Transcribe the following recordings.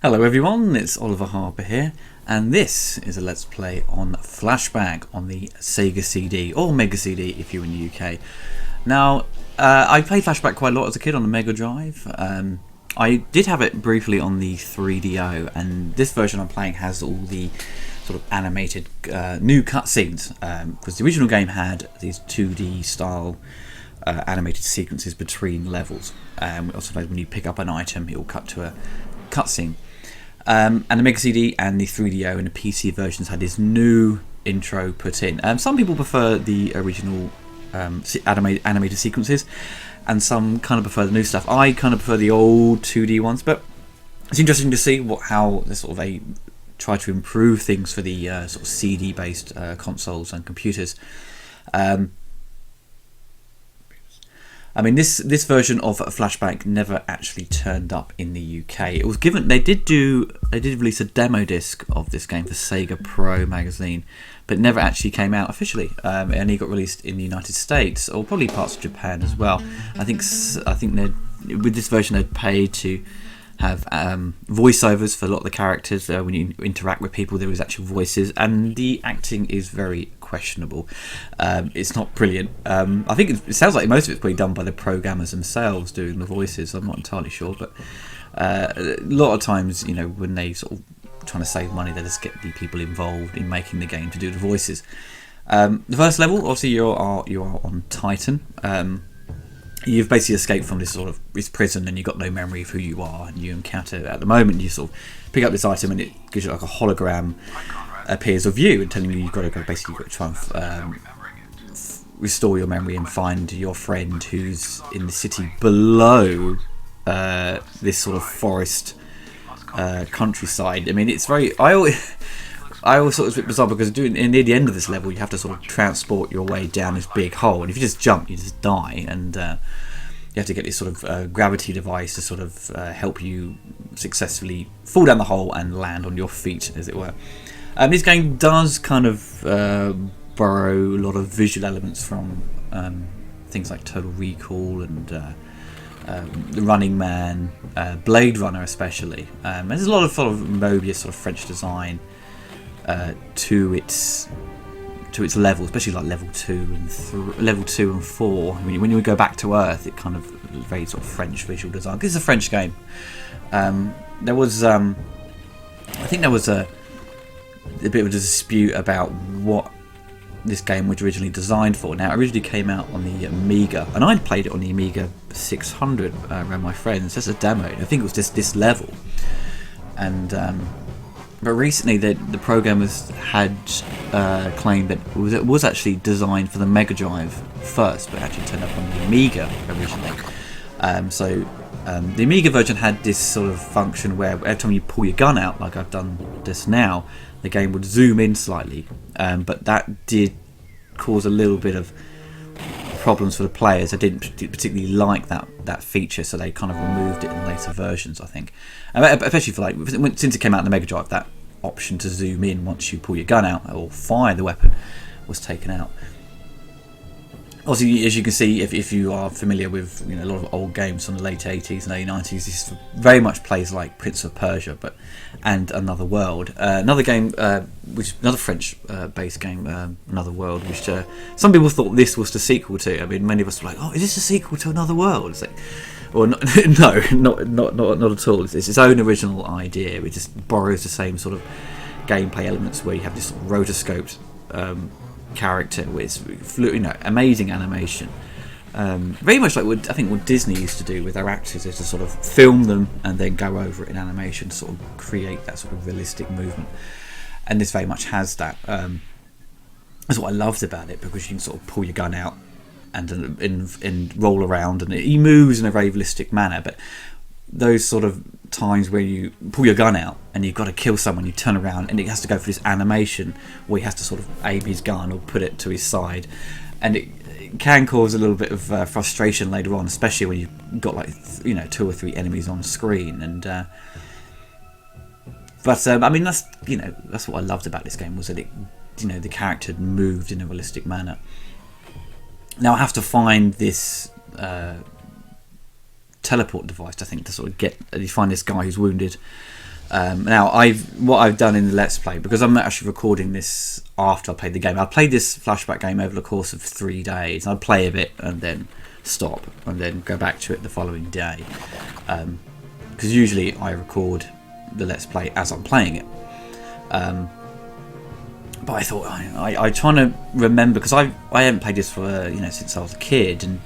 Hello everyone, it's Oliver Harper here, and this is a Let's Play on Flashback on the Sega CD, or Mega CD if you're in the UK. Now, I played Flashback quite a lot as a kid on the Mega Drive. I did have it briefly on the 3DO, and this version I'm playing has all the sort of animated new cutscenes, because the original game had these 2D style animated sequences between levels. Also, when you pick up an item, it will cut to a cutscene. And the Mega CD and the 3DO and the PC versions had this new intro put in. Some people prefer the original animated sequences, and some kind of prefer the new stuff. I kind of prefer the old 2D ones, but it's interesting to see how they try to improve things for the sort of CD-based consoles and computers. I mean, this version of Flashback never actually turned up in the UK. It was given. They did release a demo disc of this game for Sega Pro magazine, but it never actually came out officially. It only got released in the United States, or probably parts of Japan as well. I think with this version they'd paid to have voiceovers for a lot of the characters. When you interact with people, there was actual voices, and the acting is very questionable. It's not brilliant. I think it sounds like most of it's probably done by the programmers themselves doing the voices. I'm not entirely sure, but a lot of times, when they sort of trying to save money, they just get the people involved in making the game to do the voices. The first level, obviously, you are on Titan. You've basically escaped from this prison, and you've got no memory of who you are, and you encounter, at the moment, you sort of pick up this item and it gives you like a hologram appears of you and telling you you've got to try and restore your memory and find your friend who's in the city below this sort of forest countryside. I mean, it's very... I always thought it was a bit bizarre, because near the end of this level you have to sort of transport your way down this big hole, and if you just jump you just die, and you have to get this sort of gravity device to sort of help you successfully fall down the hole and land on your feet, as it were. This game does kind of borrow a lot of visual elements from things like Total Recall and The Running Man, Blade Runner especially. There's a lot of sort of Mobius sort of French design to its levels, especially like level 2 and 4. When you go back to Earth, it kind of very sort of French visual design. This is a French game. There was I think there was a bit of a dispute about what this game was originally designed for. Now, it originally came out on the Amiga, and I'd played it on the Amiga 600 around my friends. That's a demo. I think it was just this level, and but recently the programmers had claimed that it was actually designed for the Mega Drive first, but actually turned up on the Amiga originally. The Amiga version had this sort of function where every time you pull your gun out, like I've done just now, the game would zoom in slightly, but that did cause a little bit of problems for the players. I didn't particularly like that feature, so they kind of removed it in later versions, I think. Especially for since it came out in the Mega Drive, that option to zoom in once you pull your gun out or fire the weapon was taken out. Also, as you can see, if you are familiar with a lot of old games from the late 80s and early 90s, this very much plays like Prince of Persia, and Another World. Another game, another French-based game, Another World, which some people thought this was the sequel to. I mean, many of us were like, "Oh, is this a sequel to Another World?" It's like, well, not at all. It's its own original idea. It just borrows the same sort of gameplay elements, where you have this sort of rotoscoped character with amazing animation, very much like what Disney used to do with their actors, is to sort of film them and then go over it in animation to sort of create that sort of realistic movement. And this very much has that. That's what I loved about it, because you can sort of pull your gun out and roll around, and he moves in a very realistic manner. But those sort of times where you pull your gun out and you've got to kill someone, you turn around and it has to go for this animation where he has to sort of aim his gun or put it to his side, and it can cause a little bit of frustration later on, especially when you've got 2 or 3 enemies on screen. And I mean, that's what I loved about this game, was that it, the character moved in a realistic manner. Now I have to find this teleport device, I think, to sort of you find this guy who's wounded Now, what I've done in the Let's Play, because I'm actually recording this after I played the game. I played this Flashback game over the course of 3 days. I'd play a bit and then stop and then go back to it the following day. Because usually I record the Let's Play as I'm playing it. But I thought I'm trying to remember, because I haven't played this for since I was a kid, and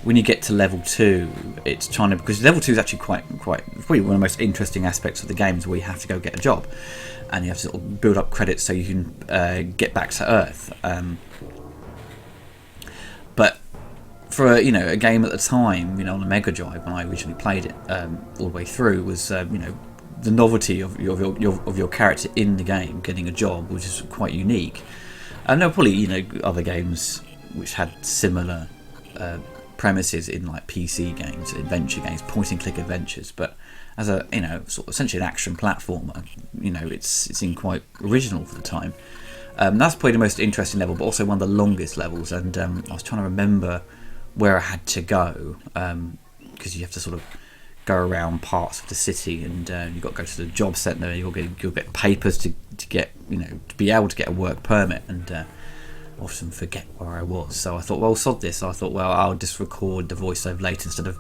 when you get to level 2, it's trying to, because level 2 is actually quite probably one of the most interesting aspects of the game, is where you have to go get a job and you have to sort of build up credits so you can get back to Earth. But for a game at the time, on the Mega Drive when I originally played it all the way through, was the novelty of your character in the game getting a job, which is quite unique. And there were probably other games which had similar premises in like PC games, adventure games, point and click adventures, but as a sort of essentially an action platformer, it's in quite original for the time. That's probably the most interesting level, but also one of the longest levels. And I was trying to remember where I had to go, because you have to sort of go around parts of the city, and you've got to go to the job centre. You'll get papers to get to be able to get a work permit, and often forget where I was. So I thought, well, sod this. I thought, well, I'll just record the voiceover later instead of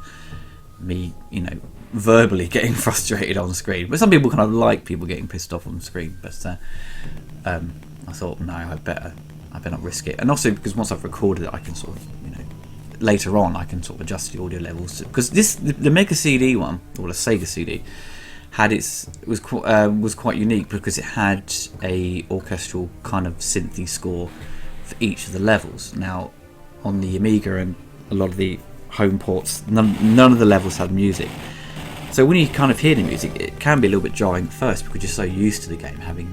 me, verbally getting frustrated on screen. But some people kind of like people getting pissed off on screen. But I thought, no, I better not risk it. And also because once I've recorded it, I can sort of, later on, I can sort of adjust the audio levels, because the Mega CD one, or the Sega CD, was quite unique because it had a orchestral kind of synthy score for each of the levels. Now, on the Amiga and a lot of the home ports, none of the levels had music. So when you kind of hear the music, it can be a little bit jarring at first, because you're so used to the game having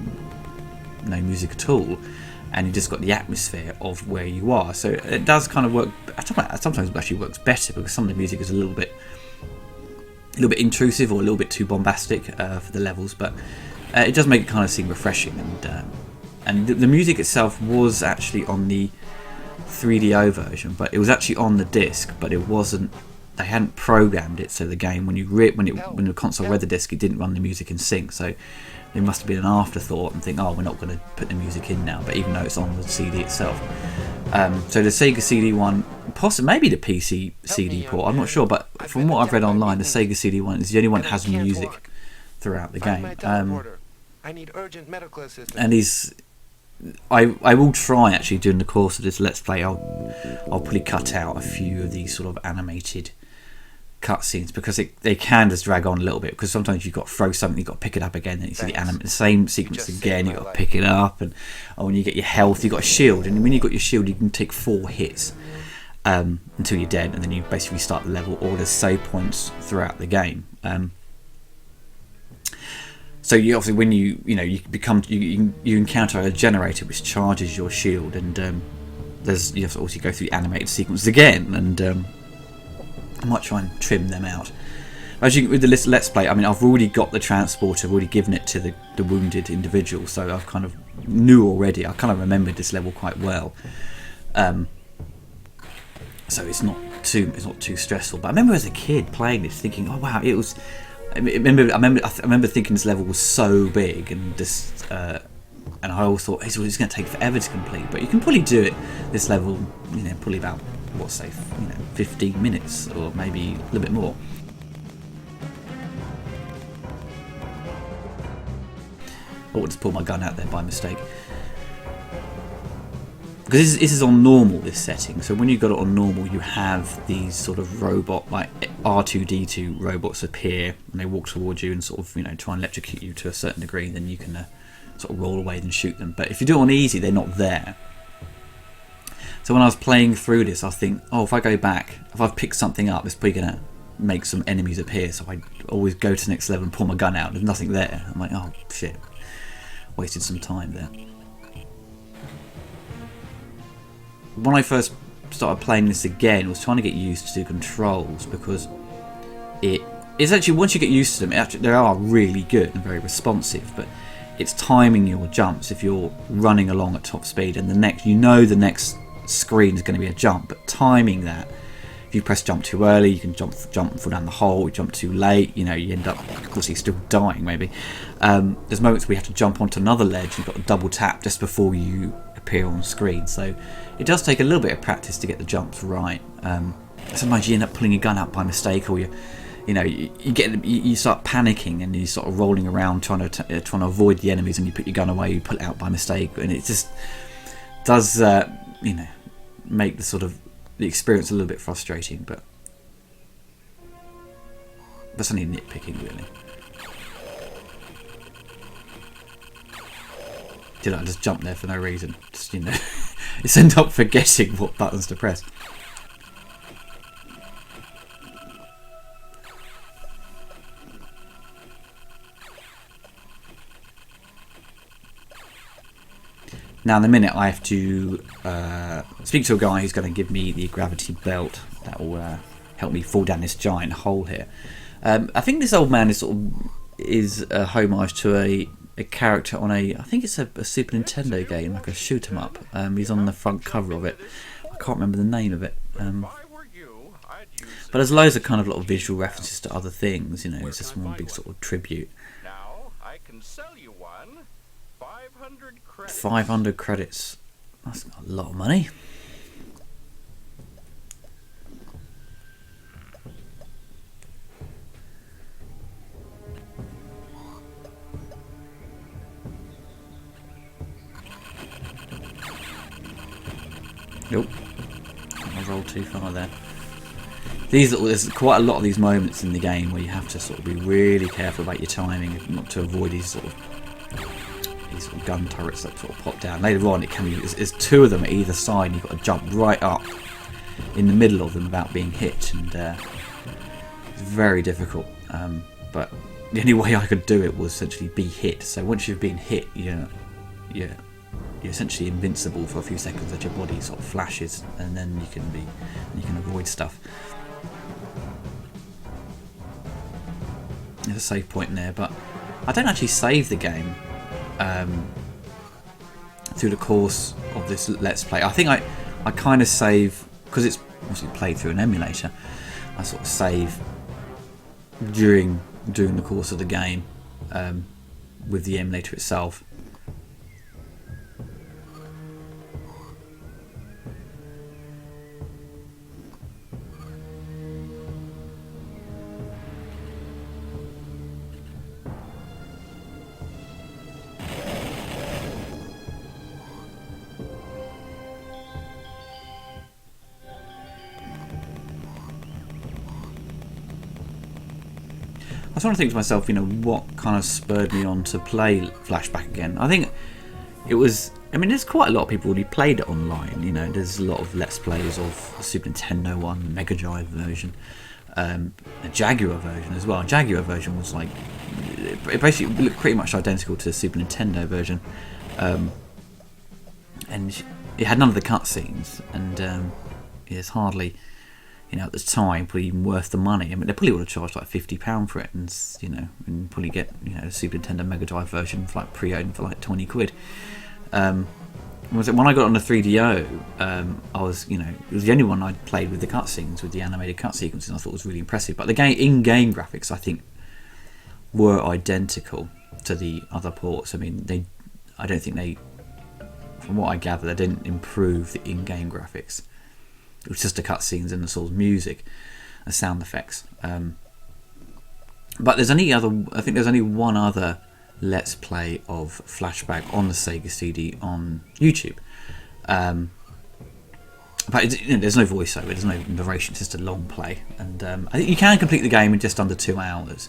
no music at all, and you just got the atmosphere of where you are. So it does kind of work. Sometimes it actually works better, because some of the music is a little bit intrusive or a little bit too bombastic for the levels, but it does make it kind of seem refreshing. And the music itself was actually on the 3DO version, but it was actually on the disc, but it wasn't. They hadn't programmed it, so the game when the console read the disc, it didn't run the music in sync. So it must have been an afterthought and think, oh, we're not going to put the music in now, but even though it's on the CD itself. So the Sega CD one, possibly maybe the PC CD port, I'm not sure, but from what I've read online, the Sega CD one is the only one that has music throughout the game. I need urgent medical assistance. And I will try, actually, during the course of this Let's Play, I'll probably cut out a few of these sort of animated cutscenes, because they can just drag on a little bit, because sometimes you've got to throw something, you've got to pick it up again, and you see the same sequence again, you've got to pick it up, and when you get your health, you've got a shield, and when you've got your shield, you can take 4 hits until you're dead, and then you basically start the level, or there's save points throughout the game. So you obviously, when you encounter a generator which charges your shield, and you have to also go through the animated sequences again, and I might try and trim them out. As you with the Let's Play, I mean, I've already got the transporter, I've already given it to the wounded individual, so I've kind of knew already. I kind of remembered this level quite well, so it's not too stressful. But I remember as a kid playing this, thinking, oh wow, it was. I remember thinking this level was so big, and just and I always thought it's going to take forever to complete. But you can probably do it. This level, probably about 15 minutes, or maybe a little bit more. I just pulled my gun out there by mistake. Because this is on normal, this setting. So when you've got it on normal, you have these sort of robot, like R2-D2 robots appear, and they walk towards you and sort of, try and electrocute you to a certain degree. Then you can sort of roll away and shoot them. But if you do it on easy, they're not there. So when I was playing through this, I think, oh, if I go back, if I've picked something up, it's probably going to make some enemies appear. So I always go to the next level and pull my gun out. There's nothing there. I'm like, oh shit, wasted some time there. When I first started playing this again, I was trying to get used to the controls, because it's actually, once you get used to them, they are really good and very responsive, but it's timing your jumps. If you're running along at top speed and the next screen is going to be a jump, but timing that if you press jump too early, you can jump and fall down the hole. You jump too late, you end up, of course, you're still dying maybe. There's moments where you have to jump onto another ledge. You've got to double tap just before you appear on screen. So it does take a little bit of practice to get the jumps right. Sometimes you end up pulling your gun out by mistake, or you start panicking and you sort of rolling around trying to avoid the enemies, and you put your gun away, you pull it out by mistake, and it just does make the experience a little bit frustrating, but that's only nitpicking really. Did I just jump there for no reason? Just just end up forgetting what buttons to press. Now in a minute I have to speak to a guy who's going to give me the gravity belt that will help me fall down this giant hole here. I think this old man is a homage to a character on I think it's a Super Nintendo game, like a shoot 'em up. He's on the front cover of it. I can't remember the name of it. But there's loads of kind of little visual references to other things. It's just one big sort of tribute. Now I can sell you one. 500 credits. 500 credits. That's a lot of money. Nope. I rolled too far there. There's quite a lot of these moments in the game where you have to sort of be really careful about your timing, not to avoid these sort of gun turrets that sort of pop down. Later on, there's two of them at either side, and you've got to jump right up in the middle of them without being hit, and it's very difficult. But the only way I could do it was essentially be hit. So once you've been hit, you're essentially invincible for a few seconds. That your body sort of flashes, and then you can avoid stuff. There's a save point in there, but I don't actually save the game through the course of this Let's Play. I think I kind of save, because it's obviously played through an emulator. I sort of save during the course of the game with the emulator itself. I was trying to think to myself, what kind of spurred me on to play Flashback again. I think it was, there's quite a lot of people who played it online. There's a lot of Let's Plays of the Super Nintendo one, Mega Drive version, a Jaguar version as well. Jaguar version was like, it basically looked pretty much identical to the Super Nintendo version, and it had none of the cutscenes, and it's hardly, at the time, probably even worth the money. They probably would have charged like £50 for it, and probably get the Super Nintendo Mega Drive version for like pre-owned for like 20 quid. When I got on the 3DO, I was, it was the only one I played with the cutscenes, with the animated cut sequences, and I thought it was really impressive. But the in-game graphics, I think, were identical to the other ports. I don't think they, from what I gather, they didn't improve the in-game graphics. It was just the cutscenes and the sort of music and sound effects. But there's only one other Let's Play of Flashback on the Sega CD on YouTube. But there's no voiceover, there's no narration, it's just a long play. And I think you can complete the game in just under 2 hours.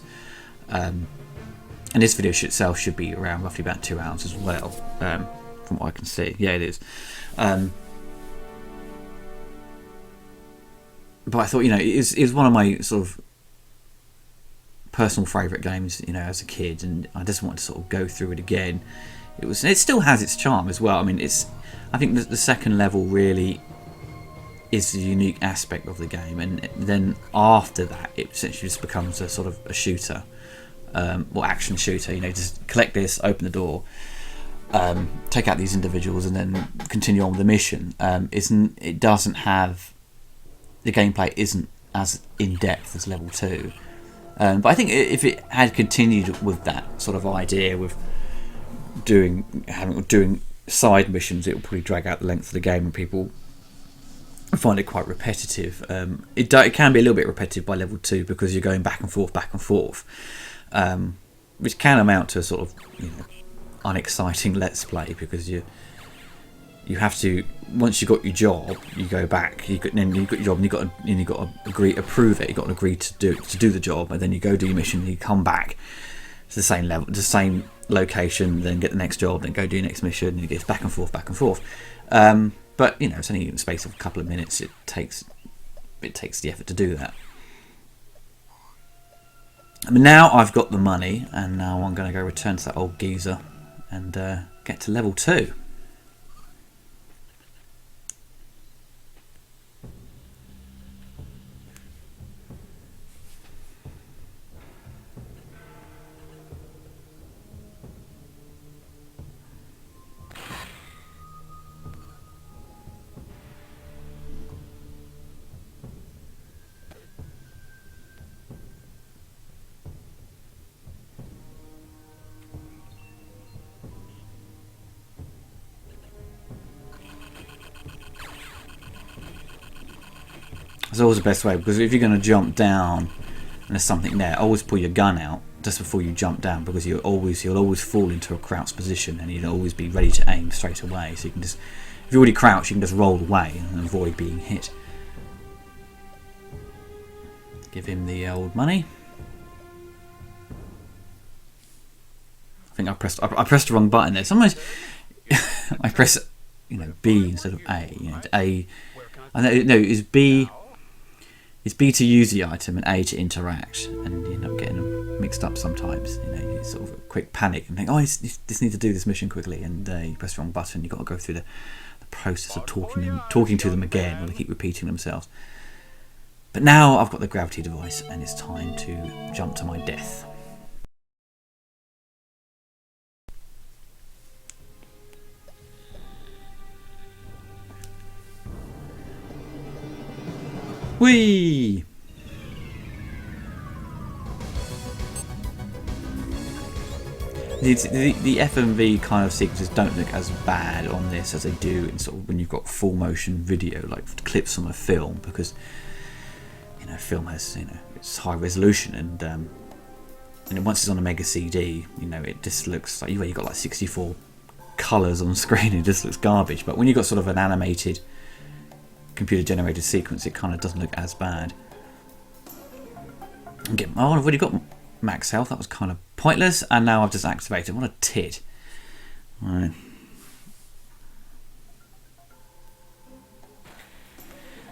And this video itself should be around roughly about 2 hours as well, from what I can see. Yeah, it is. But I thought, it's one of my sort of personal favourite games, as a kid, and I just wanted to sort of go through it again. It still has its charm as well. I think the second level really is the unique aspect of the game, and then after that, it essentially just becomes a sort of a shooter, or action shooter. Just collect this, open the door, take out these individuals, and then continue on with the mission. It doesn't have the gameplay isn't as in depth as level 2. But I think if it had continued with that sort of idea, with doing side missions, it will probably drag out the length of the game, and people find it quite repetitive. It can be a little bit repetitive by level 2 because you're going back and forth, which can amount to a sort of unexciting let's play, because you have to, once you've got your job, you go back. Then you've got your job, and you've got to approve it. You've got to agree to do the job, and then you go do your mission. And you come back to the same level, the same location, then get the next job, then go do your next mission, and it gets back and forth. But it's only in the space of a couple of minutes. It takes the effort to do that. I mean, now I've got the money, and now I'm going to go return to that old geezer and get to level 2. It's always the best way, because if you're going to jump down and there's something there, always pull your gun out just before you jump down, because you'll always fall into a crouched position, and you'll always be ready to aim straight away. So you can just, if you're already crouched, you can just roll away and avoid being hit. Give him the old money. I think I pressed the wrong button there. Sometimes I press B instead of A. A. I know, no, it's B. It's B to use the item and A to interact, and you end up getting them mixed up sometimes. You sort of a quick panic and think, oh, I just need to do this mission quickly, and you press the wrong button. You've got to go through the process of talking to them again, while they keep repeating themselves. But now I've got the gravity device, and it's time to jump to my death. Whee! The FMV kind of sequences don't look as bad on this as they do in sort of when you've got full motion video, like clips from a film, because film has it's high resolution, and once it's on a Mega CD, it just looks like you've got like 64 colours on screen. It just looks garbage. But when you've got sort of an animated computer generated sequence, it kind of doesn't look as bad. I've already got max health. That was kind of pointless, and now I've just activated. What a tit. Right.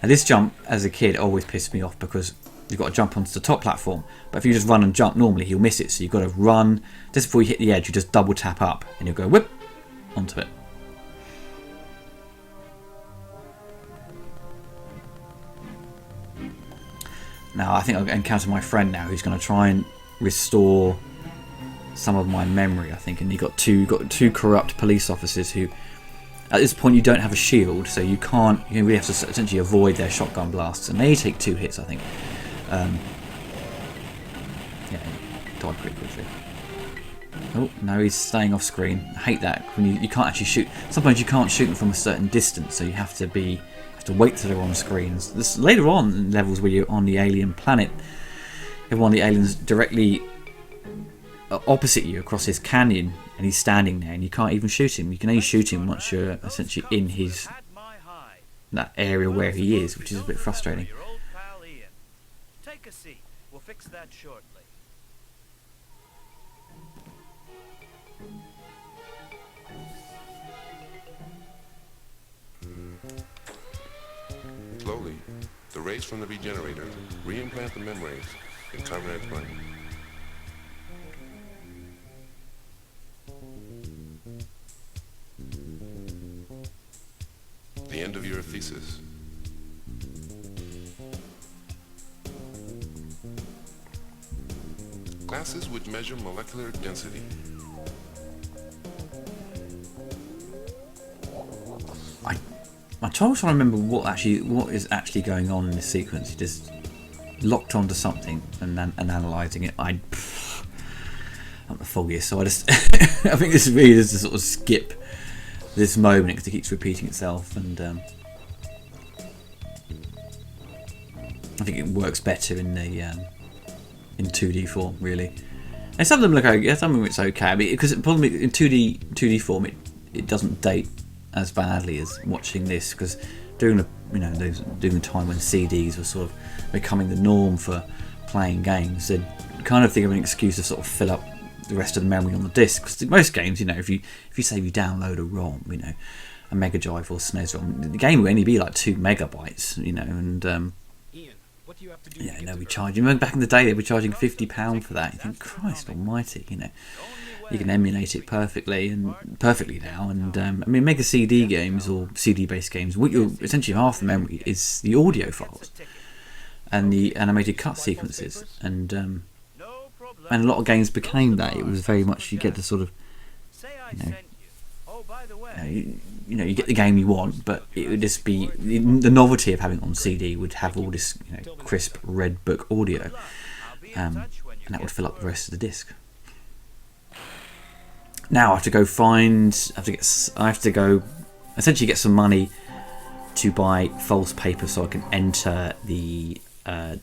Now this jump as a kid always pissed me off, because you've got to jump onto the top platform, but if you just run and jump normally, you'll miss it. So you've got to run just before you hit the edge. You just double tap up and you'll go whip onto it. Now I think I'll encounter my friend now, who's going to try and restore some of my memory, I think. And you've got two corrupt police officers who, at this point, you don't have a shield, so you really have to essentially avoid their shotgun blasts, and they take 2 hits, I think. Died pretty quickly. Oh no, he's staying off screen. I hate that when you can't actually shoot. Sometimes you can't shoot them from a certain distance, so you have to wait till they're on screen. Later on in levels where you're on the alien planet, you have one of the aliens directly opposite you across his canyon, and he's standing there, and you can't even shoot him. You can only shoot him once you're essentially in that area where he is, which is a bit frustrating. Take a seat. We'll fix that shortly. Slowly, the rays from the regenerator reimplant the memories in Conrad's brain. The end of your thesis. Glasses which measure molecular density. I trying to remember what is actually going on in this sequence. He just locked onto something and analysing it. I'm the foggiest, so I just I think this really is to sort of skip this moment because it keeps repeating itself, and I think it works better in the in 2D form, really. And some of them look okay. Some of them it's okay. I mean, because probably in 2D form it doesn't date as badly as watching this, because during the during the time when CDs were sort of becoming the norm for playing games, they'd kind of think of an excuse to sort of fill up the rest of the memory on the disc. Because most games, if you say you download a ROM, a Mega Drive or SNES ROM, the game would only be like 2 megabytes, and we charge. You remember back in the day they were charging £50 for that. You think, Christ Almighty, you can emulate it perfectly now. And I mean, Mega CD games or CD-based games, essentially half the memory is the audio files and the animated cut sequences, and a lot of games became that. It was very much you get the sort of, you get the game you want, but it would just be the novelty of having it on CD would have all this crisp red book audio, and that would fill up the rest of the disc. Now I have to go essentially get some money to buy false paper so I can enter the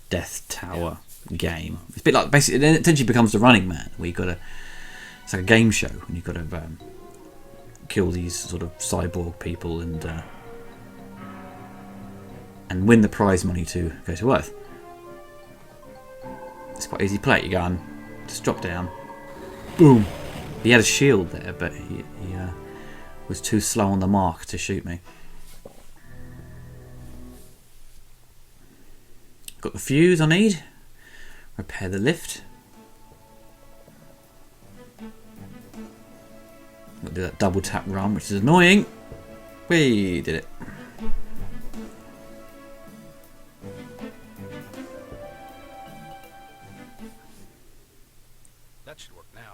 Death Tower game. It's a bit like, basically it essentially becomes the Running Man, where it's like a game show and you've got to kill these sort of cyborg people and win the prize money to go to Earth. It's quite easy to play. You go on, just drop down, boom. He had a shield there, but he was too slow on the mark to shoot me. Got the fuse I need. Repair the lift. Got to do that double tap run, which is annoying. We did it. That should work now.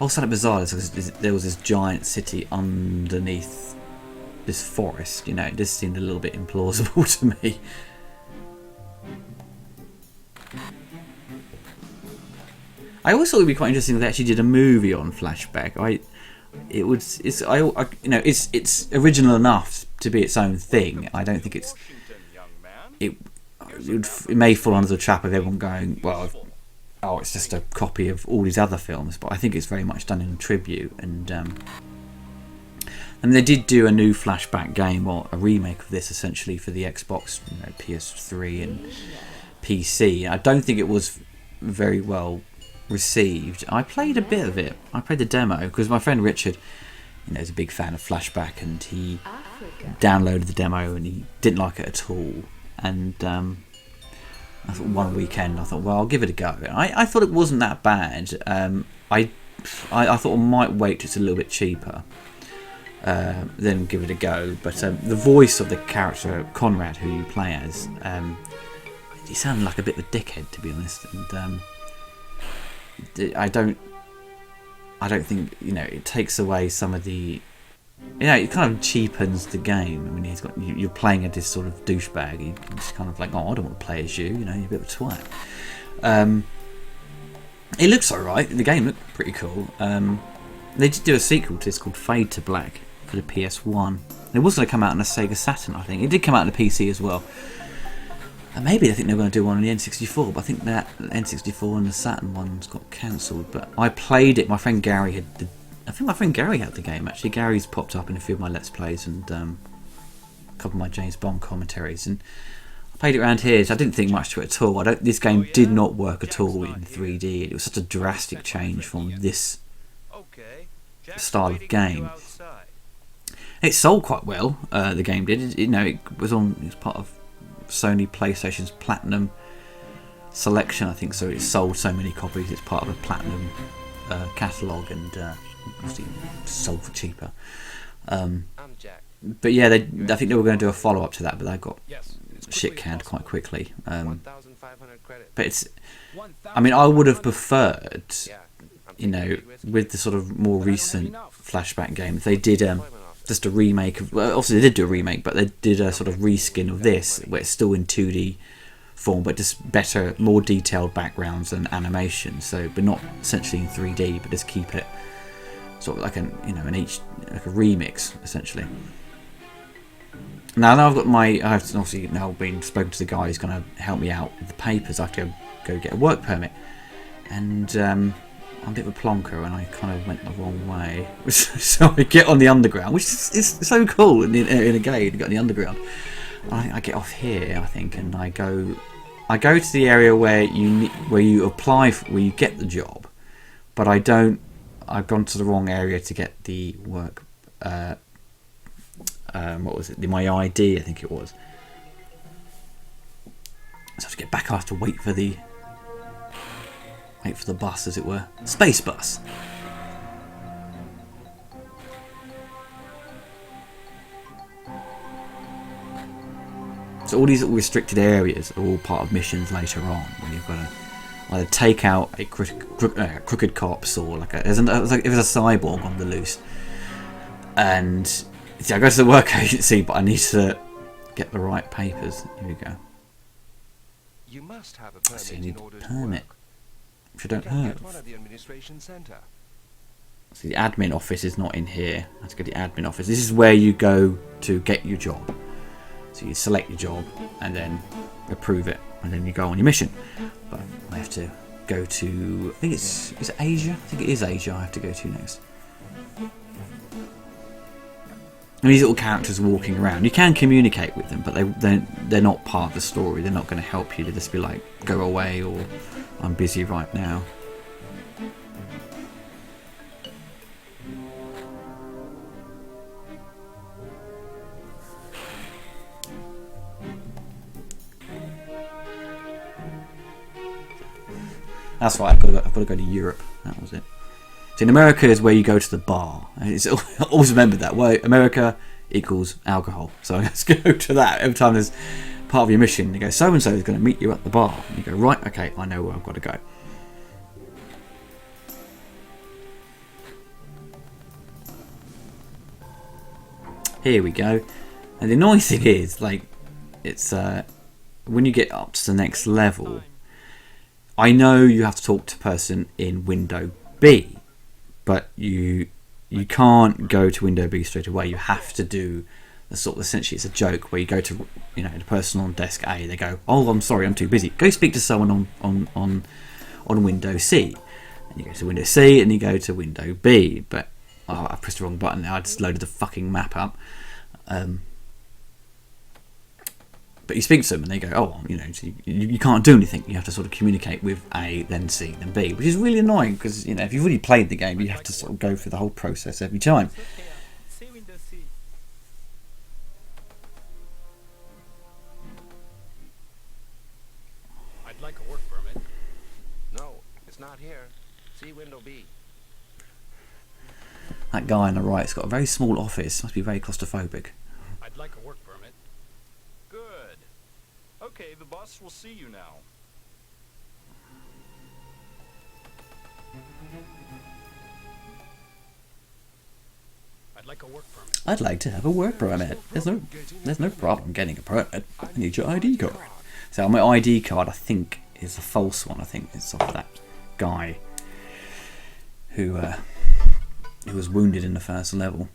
Also, that bizarre because there was this giant city underneath this forest. It just seemed a little bit implausible to me. I always thought it would be quite interesting if they actually did a movie on Flashback. It's original enough to be its own thing. I don't think it may fall under the trap of everyone going, well, it's just a copy of all these other films, but I think it's very much done in tribute. And they did do a new Flashback game, or a remake of this, essentially for the Xbox, PS3 and PC. I don't think it was very well received. I played a bit of it. I played the demo because my friend Richard, is a big fan of Flashback, and he downloaded the demo and he didn't like it at all. And I thought one weekend, well, I'll give it a go. I thought it wasn't that bad. I thought I might wait till it's a little bit cheaper, then give it a go. But the voice of the character Conrad, who you play as, he sounded like a bit of a dickhead, to be honest. And I don't think it takes away some of the. It kind of cheapens the game. I mean, you're playing as this sort of douchebag. He's kind of like, I don't want to play as you. You're a bit of a twat. It looks alright. The game looked pretty cool. They did do a sequel to this called Fade to Black for the PS1. It was going to come out on a Sega Saturn, I think. It did come out on the PC as well. And maybe I think they were going to do one on the N64, but I think that N64 and the Saturn ones got cancelled. But I played it. My friend Gary had the game, actually. Gary's popped up in a few of my Let's Plays and a couple of my James Bond commentaries. And I played it around here, so I didn't think much to it at all. This game did not work at all in 3D. It was such a drastic change from this style of game. It sold quite well, the game did. It was part of Sony PlayStation's Platinum selection, I think, so it sold so many copies. It's part of a Platinum catalogue, and obviously sold for cheaper. But yeah, I think they were going to do a follow-up to that, but they got shit canned quite quickly. But I would have preferred you know, with the sort of more recent Flashback games, they did just a remake of. Well, obviously they did do a remake, but they did a sort of reskin of this, where it's still in 2D form, but just better, more detailed backgrounds and animation. So, but not essentially in 3D, but just keep it sort of like like a remix essentially. Now I've got I've obviously now been spoken to the guy who's going to help me out with the papers. I have to go get a work permit, and I'm a bit of a plonker, and I kind of went the wrong way. So I get on the underground, which is so cool in a game. You got on the underground. I get off here, I think, and I go to the area where you apply where you get the job, but I don't. I've gone to the wrong area to get the work. What was it? My ID, I think it was. So I have to get back. I have to wait for the bus, as it were, space bus. So all these little restricted areas are all part of missions later on, when you've got to either take out a crooked cops, or if there's a cyborg on the loose. And see, I go to the work agency, but I need to get the right papers. Here we go. You must have a permit So you need in order a to permit, work. which I don't You can have. get one at the administration center. So the admin office is not in here. I have to go to the admin office. This is where you go to get your job. So you select your job and then approve it, and then you go on your mission. But I have to go to, I think is it Asia? I think it is Asia I have to go to next. And these little characters walking around, you can communicate with them, but they're not part of the story. They're not going to help you. They just be like, go away, or I'm busy right now. That's right, I've got to go to Europe. That was it. So in America is where you go to the bar. I always remember that. Well, America equals alcohol. So let's go to that. Every time there's part of your mission, you go, so-and-so is going to meet you at the bar. And you go, right, okay, I know where I've got to go. Here we go. And the annoying thing is, it's when you get up to the next level, I know you have to talk to a person in window B, but you can't go to window B straight away. You have to do the sort of, essentially it's a joke where you go to the person on desk A. They go, oh, I'm sorry, I'm too busy. Go speak to someone on window C, and you go to window C and you go to window B. But I pressed the wrong button. I just loaded the fucking map up. But you speak to them and they go, oh, you can't do anything. You have to sort of communicate with A, then C, then B, which is really annoying because, if you've already played the game, you have to sort of go through the whole process every time. I'd like a work permit. No, it's not here. See window B. That guy on the right's got a very small office. Must be very claustrophobic. I'd like a work permit. Good. Okay, the boss will see you now. I'd like a work permit. I'd like to have a work permit. There's no problem getting a permit. I need your ID card. So my ID card, I think, is a false one. I think it's off that guy who was wounded in the first level.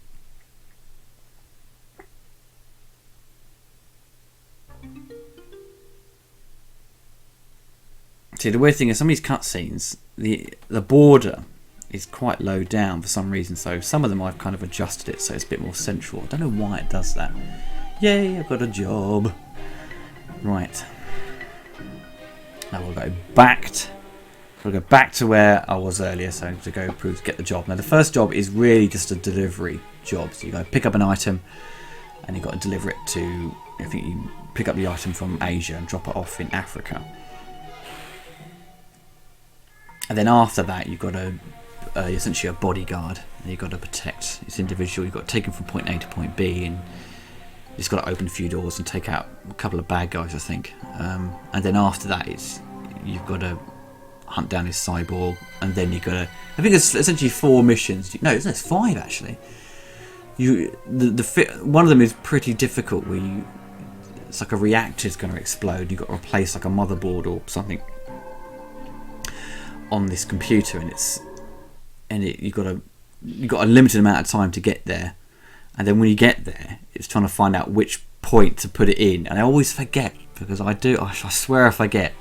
See, the weird thing is some of these cutscenes, the border is quite low down for some reason, so some of them I've kind of adjusted it so it's a bit more central. I don't know why it does that. Yay, I've got a job. Right. Now we'll go back to where I was earlier, so to go to get the job. Now the first job is really just a delivery job. So you got to pick up an item and you've got to deliver it to, I think you pick up the item from Asia and drop it off in Africa. And then after that you've got to essentially a bodyguard, and you've got to protect this individual. You've got to take him from point A to point B, and you've just got to open a few doors and take out a couple of bad guys, I think. And then after that you've got to hunt down his cyborg, and then you got to. I think it's essentially 4 missions. No, it's 5 actually. One of them is pretty difficult. Where it's like a reactor's going to explode. You've got to replace like a motherboard or something on this computer, and you've got a limited amount of time to get there, and then when you get there, it's trying to find out which point to put it in, and I always forget because I swear I forget.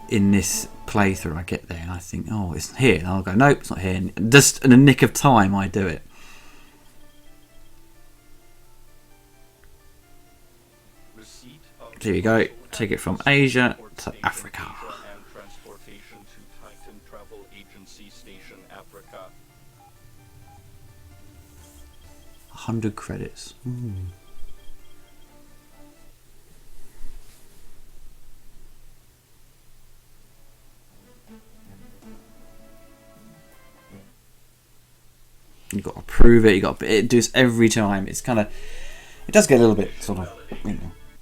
In this playthrough, I get there and I think, oh, it's here, and I'll go, nope, it's not here, and just in a nick of time I do it. Here we go. Take it from Asia to Africa. 100 credits. You've got to prove it. It does every time. It's kind of, it does get a little bit sort of,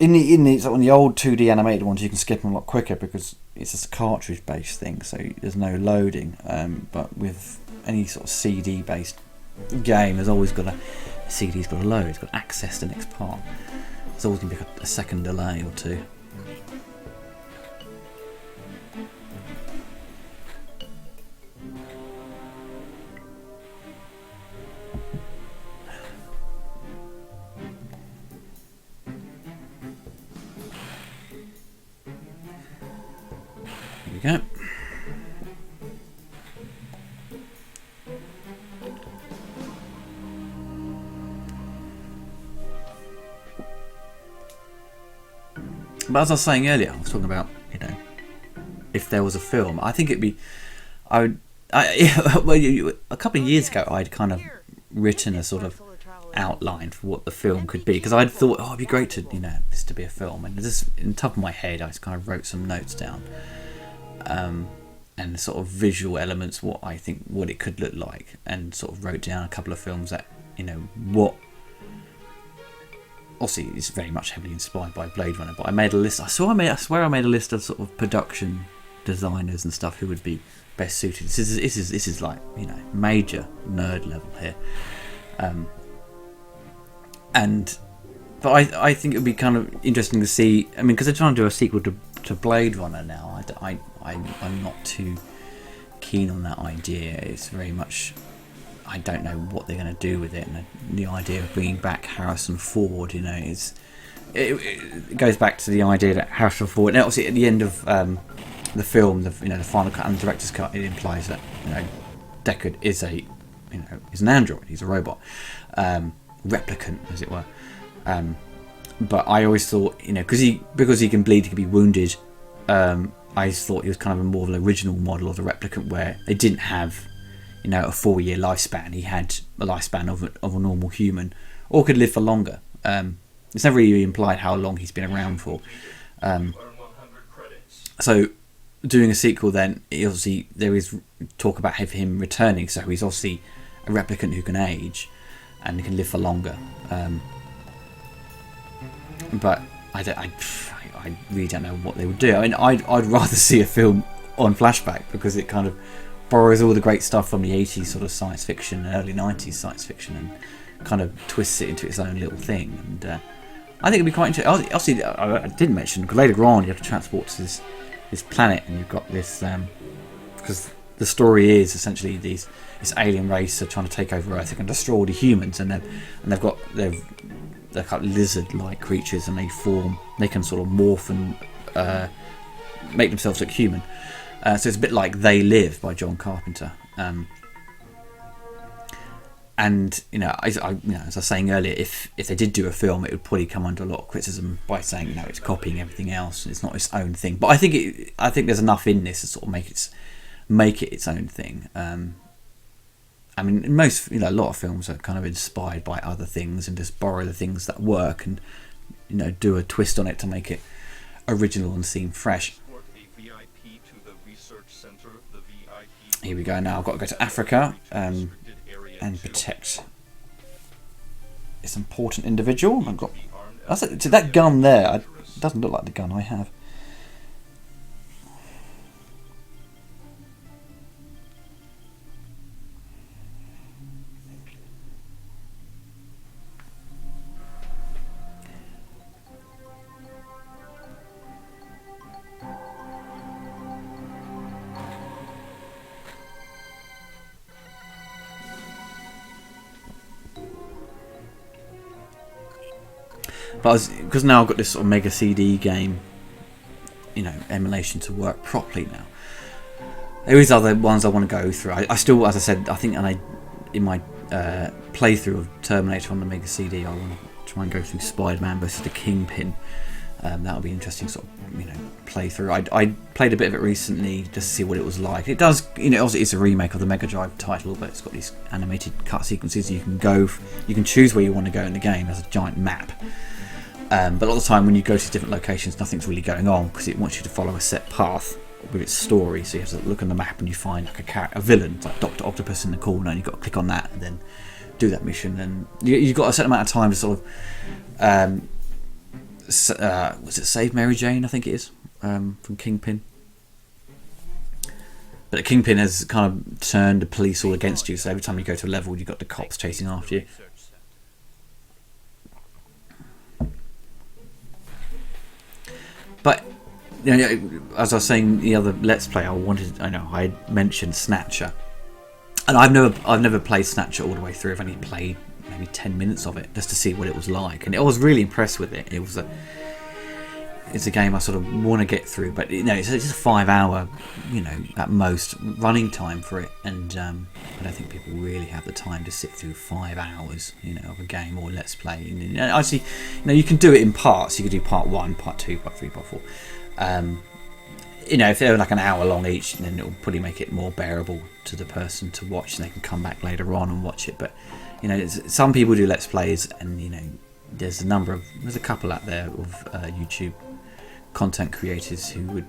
in the old 2D animated ones, you can skip them a lot quicker because it's just a cartridge based thing, so there's no loading. But with any sort of CD based game, there's always got CD's got to load. It's got to access the next part. There's always going to be a second delay or two. Here we go. But as I was saying earlier, I was talking about, if there was a film, I think it'd be, a couple of years ago, I'd kind of written a sort of outline for what the film could be, because I'd thought, it'd be great to, this to be a film, and just in the top of my head, I just kind of wrote some notes down, and sort of visual elements, what it could look like, and sort of wrote down a couple of films that, what. Obviously, it's very much heavily inspired by Blade Runner, but I made a list. I swear I made a list of sort of production designers and stuff who would be best suited. This is like major nerd level here, but I think it would be kind of interesting to see. I mean, because they're trying to do a sequel to Blade Runner now. I'm not too keen on that idea. It's very much. I don't know what they're going to do with it, and the idea of bringing back Harrison Ford, it goes back to the idea that Harrison Ford, and obviously at the end of the film, the final cut and the director's cut, it implies that Deckard is is an android, he's a robot, replicant as it were. But I always thought, because he can bleed, he can be wounded. I thought he was kind of a more of an original model of the replicant, where they didn't have. A 4-year lifespan. He had a lifespan of a normal human, or could live for longer. It's never really implied how long he's been around for. So, doing a sequel, then obviously there is talk about him returning. So he's obviously a replicant who can age and he can live for longer. But I really don't know what they would do. I mean, I'd rather see a film on Flashback, because it kind of borrows all the great stuff from the 80s sort of science fiction and early 90s science fiction and kind of twists it into its own little thing. And I think it'd be quite interesting. Obviously, I didn't mention, because later on you have to transport to this planet, and you've got this, because the story is essentially this alien race are trying to take over Earth. They can destroy all the humans, and they're kind of lizard-like creatures, and they can sort of morph and make themselves look human. So it's a bit like They Live by John Carpenter. And as I was saying earlier, if they did do a film, it would probably come under a lot of criticism by saying it's copying everything else, it's not its own thing. But I think there's enough in this to sort of make it its own thing. I mean, a lot of films are kind of inspired by other things and just borrow the things that work and do a twist on it to make it original and seem fresh. Here we go. Now I've got to go to Africa and protect this important individual. That gun there, it doesn't look like the gun I have. But because now I've got this sort of Mega CD game, emulation to work properly now. There is other ones I want to go through. I still, as I said, I think in my playthrough of Terminator on the Mega CD, I want to try and go through Spider-Man versus the Kingpin. That'll be an interesting sort of playthrough. I played a bit of it recently just to see what it was like. It does, obviously it's a remake of the Mega Drive title, but it's got these animated cut sequences. You can choose where you want to go in the game. There's a giant map. But a lot of the time when you go to different locations, nothing's really going on because it wants you to follow a set path with its story. So you have to look on the map and you find like a villain, like Dr. Octopus in the corner, and you've got to click on that and then do that mission. And you've got a certain amount of time to sort of was it Save Mary Jane? I think it is, from Kingpin. But the Kingpin has kind of turned the police all against you, so every time you go to a level, you've got the cops chasing after you. But as I was saying, the other Let's Play I mentioned Snatcher, and I've never played Snatcher all the way through. I've only played maybe 10 minutes of it just to see what it was like, and I was really impressed with it. It's a game I sort of want to get through, but it's just a 5 hour, at most running time for it, and I don't think people really have the time to sit through 5 hours, of a game or Let's Play. And actually, you can do it in parts. You could do part 1, part 2, part 3, part 4. If they're like an hour long each, then it'll probably make it more bearable to the person to watch, and they can come back later on and watch it. But some people do Let's Plays, and there's a couple out there of YouTube content creators who would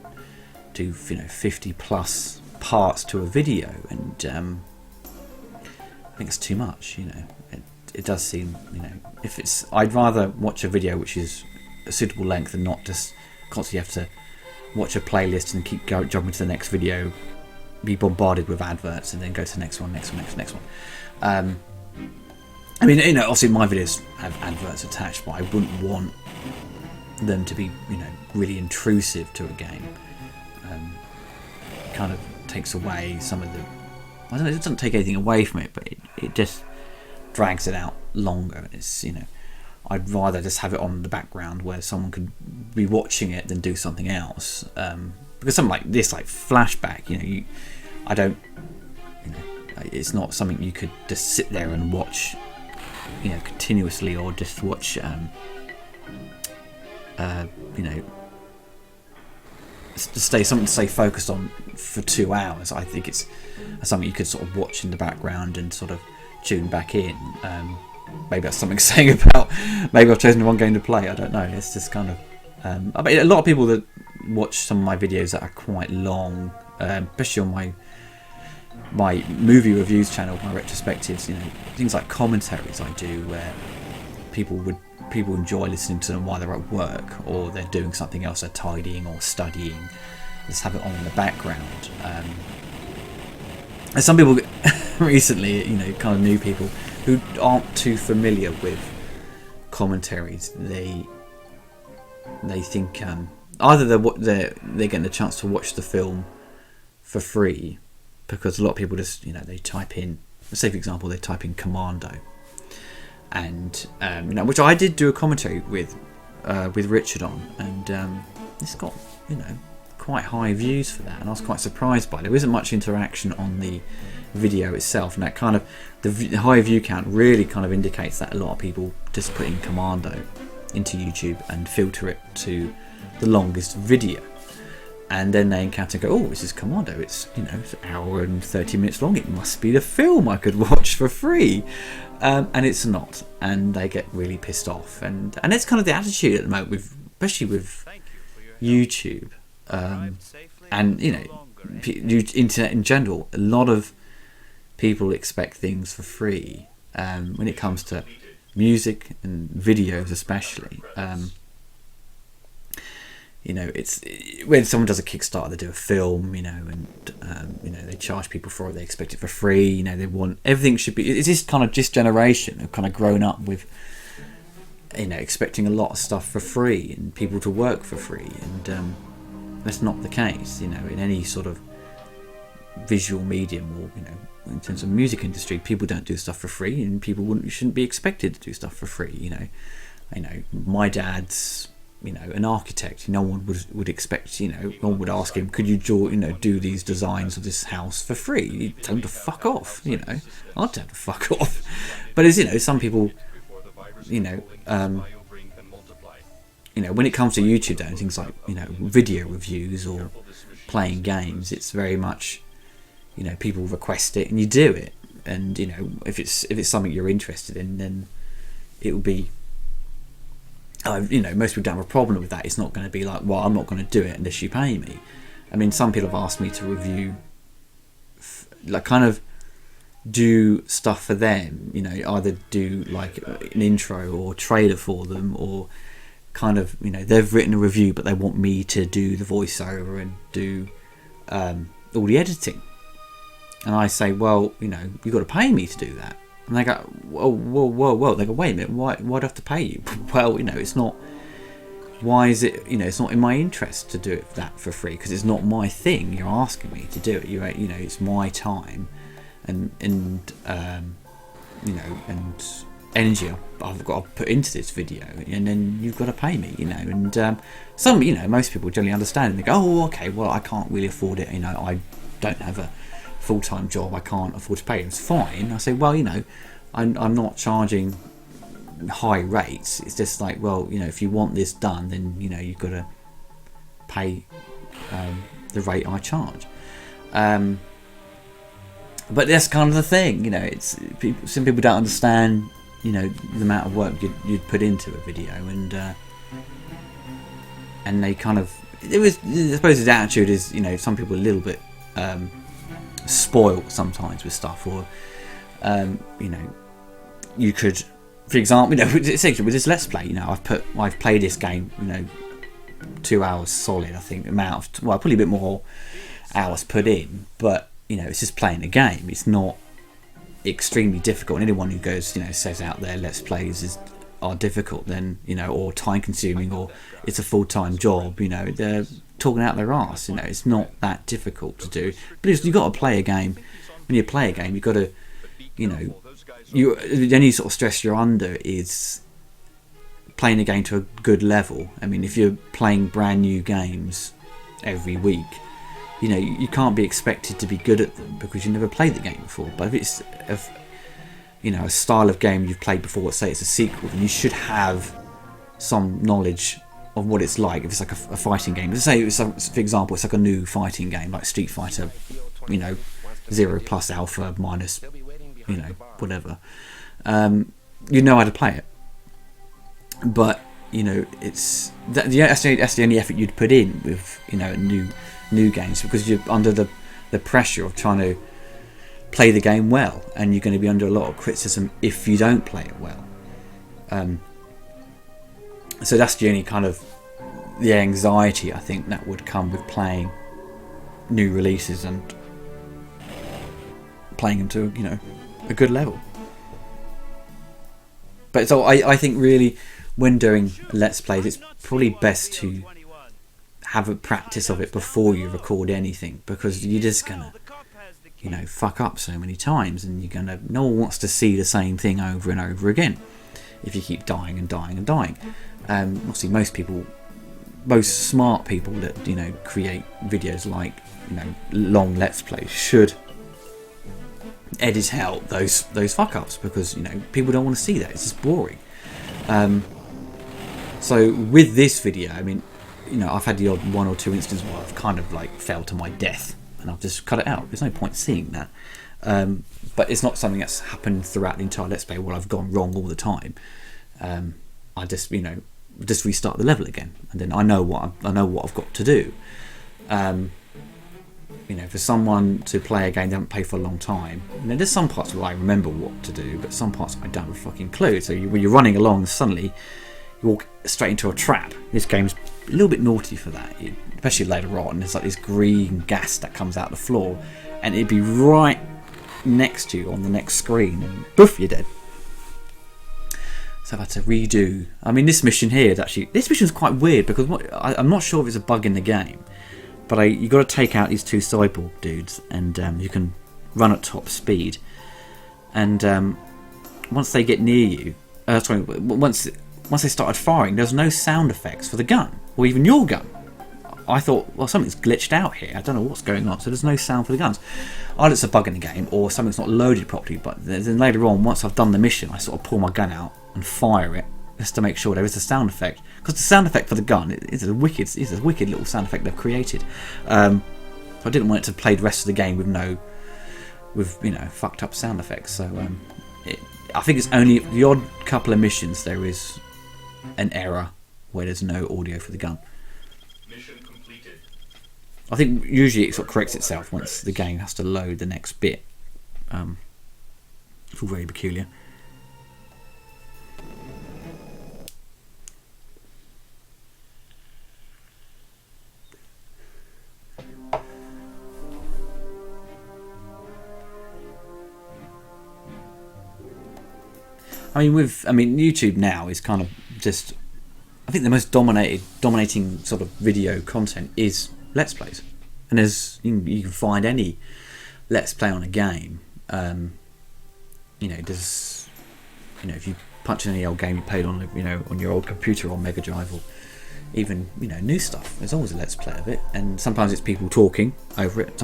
do 50 plus parts to a video, and I think it's too much. It does seem, I'd rather watch a video which is a suitable length and not just constantly have to watch a playlist and keep jumping to the next video, be bombarded with adverts, and then go to the next one. Obviously my videos have adverts attached, but I wouldn't want them to be, really intrusive to a game. It kind of takes away some of the... I don't know, it doesn't take anything away from it, but it just drags it out longer. It's, I'd rather just have it on the background where someone could be watching it than do something else. Because something like this, like Flashback, it's not something you could just sit there and watch, continuously, or just watch, to stay focused on for 2 hours. I think it's something you could sort of watch in the background and sort of tune back in. Maybe that's something saying about maybe I've chosen the wrong game to play. I don't know. It's just kind of a lot of people that watch some of my videos that are quite long, especially on my movie reviews channel, my retrospectives, things like commentaries I do where people enjoy listening to them while they're at work or they're doing something else, they're tidying or studying, just have it on in the background. And some people recently, kind of new people who aren't too familiar with commentaries, they think either they're getting the chance to watch the film for free, because a lot of people just they type in, say for example, they type in Commando, and which I did do a commentary with Richard on, and it's got quite high views for that, and I was quite surprised by it. There isn't much interaction on the video itself, and that kind of the high view count really kind of indicates that a lot of people just put in Commando into YouTube and filter it to the longest video, and then they encounter and go, oh, this is Commando, it's it's an hour and 30 minutes long, it must be the film I could watch for free, and it's not, and they get really pissed off, and it's kind of the attitude at the moment, especially with YouTube, and internet in general. A lot of people expect things for free when it comes to music and videos, especially. It's when someone does a Kickstarter, they do a film, and they charge people for it. They expect it for free. They want everything should be. It's this generation have kind of grown up with, expecting a lot of stuff for free and people to work for free, and that's not the case. In any sort of visual medium, or in terms of music industry, people don't do stuff for free, and people shouldn't be expected to do stuff for free. you know, my dad's, you know, an architect. No one would expect, you know, no one would ask him, could you draw, you know, do these designs of this house for free? You'd tell him to fuck off, you know. I'd tell him to fuck off. But as you know, some people, you know, when it comes to YouTube though, and things like, you know, video reviews or playing games, it's very much, you know, people request it and you do it. And, you know, if it's something you're interested in, then it will be, you know, most people don't have a problem with that. It's not going to be like, well, I'm not going to do it unless you pay me. I mean, some people have asked me to review, like, kind of do stuff for them, you know, either do like an intro or trailer for them, or kind of, you know, they've written a review but they want me to do the voiceover and do all the editing. And I say, well, you know, you've got to pay me to do that. And they go, whoa. They go, wait a minute, why do I have to pay you? Well, you know, it's not, why is it, you know, it's not in my interest to do it that for free, because it's not my thing. You're asking me to do it. You know, it's my time and you know, and energy I've got to put into this video, and then you've got to pay me, you know. And some, you know, most people generally understand, and they go, oh, okay, well, I can't really afford it, you know, I don't have a full-time job, I can't afford to pay. It's fine. I say, well, you know, I'm not charging high rates. It's just like, well, you know, if you want this done, then, you know, you've got to pay the rate I charge. But that's kind of the thing, you know. It's some people don't understand, you know, the amount of work you'd put into a video, and they kind of, I suppose his attitude is, you know, some people are a little bit spoiled sometimes with stuff, or you know, you could, for example, you know, essentially with this Let's Play, you know, I've played this game, you know, 2 hours solid, I think, amount of, well, probably a bit more hours put in, but, you know, it's just playing a game. It's not extremely difficult. And anyone who goes, you know, says out there Let's Plays are difficult, then, you know, or time consuming, or it's a full-time job, you know, they're talking out their arse. You know, it's not that difficult to do, but you've got to play a game. When you play a game, you've got to, you know, the only sort of stress you're under is playing a game to a good level. I mean, if you're playing brand new games every week, you know, you can't be expected to be good at them because you never played the game before. But if it's you know, a style of game you've played before, let's say it's a sequel, then you should have some knowledge of what it's like. If it's like a fighting game, let's say, for example, it's like a new fighting game like Street Fighter, you know, 0 plus alpha minus, you know, whatever, you know how to play it. But, you know, that's the only effort you'd put in with, you know, new games, because you're under the pressure of trying to play the game well, and you're going to be under a lot of criticism if you don't play it well. So that's the only kind of the anxiety, I think, that would come with playing new releases and playing them to, you know, a good level. But so I think really, when doing Let's Plays, it's probably best to have a practice of it before you record anything, because you're just gonna, you know, fuck up so many times, and you're gonna, no one wants to see the same thing over and over again if you keep dying and dying and dying. Obviously most smart people that, you know, create videos like, you know, long Let's Plays should edit out those fuck ups, because, you know, people don't want to see that. It's just boring. So with this video, I mean, you know, I've had the odd one or two instances where I've kind of like fell to my death and I've just cut it out. There's no point seeing that. But it's not something that's happened throughout the entire Let's Play where I've gone wrong all the time. I just, you know, just restart the level again, and then I know what I've got to do. You know, for someone to play a game they haven't played for a long time, you know, there's some parts where I remember what to do, but some parts I don't have a fucking clue. So when you're running along, suddenly you walk straight into a trap. This game's a little bit naughty for that, especially later on. There's like this green gas that comes out the floor, and it'd be right next to you on the next screen, and poof, you're dead. So I've had to redo. I mean, this mission here is actually, this mission's quite weird, because I'm not sure if it's a bug in the game, but you got to take out these two cyborg dudes, and you can run at top speed, and once they get near you, once once they started firing, there was no sound effects for the gun, or even your gun. I thought, well, something's glitched out here. I don't know what's going on. So there's no sound for the guns. Either it's a bug in the game, or something's not loaded properly. But then later on, once I've done the mission, I sort of pull my gun out and fire it, just to make sure there is a sound effect. Because the sound effect for the gun is a wicked little sound effect they've created. I didn't want it to play the rest of the game with fucked up sound effects. So I think it's only the odd couple of missions there is an error where there's no audio for the gun. Mission completed. I think usually it sort of corrects itself once the game has to load the next bit. It's all very peculiar. YouTube now is kind of just, I think the most dominating sort of video content is Let's Plays, and there's you can find any Let's Play on a game. There's if you punch in any old game you played on on your old computer or Mega Drive, or even new stuff, there's always a Let's Play of it, and sometimes it's people talking over it.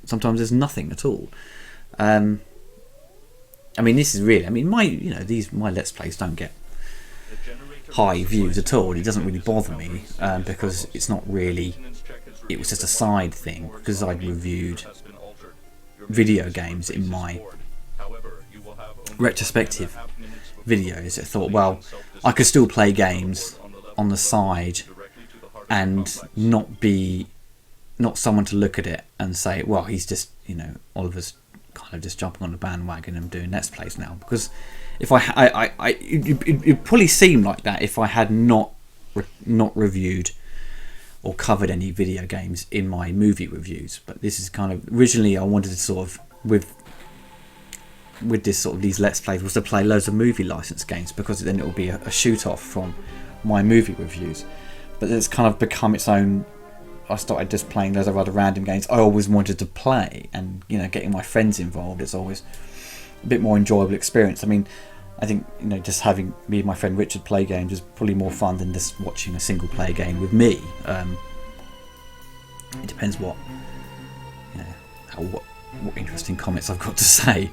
Sometimes there's nothing at all. This is really, my Let's Plays don't get high views at all. It doesn't really bother me because it's not really, it was just a side thing, because I'd reviewed video games in my retrospective videos. I thought, well, I could still play games on the side and not someone to look at it and say, well, he's just, Oliver's kind of just jumping on the bandwagon and doing Let's Plays now. Because if it probably seemed like that if I had not reviewed or covered any video games in my movie reviews. But this is kind of, originally I wanted to sort of, with this sort of these Let's Plays, was to play loads of movie license games, because then it will be a shoot off from my movie reviews. But it's kind of become its own. I started just playing loads of other random games I always wanted to play, and getting my friends involved is always a bit more enjoyable experience. I think just having me and my friend Richard play games is probably more fun than just watching a single player game with me. It depends what interesting comments I've got to say.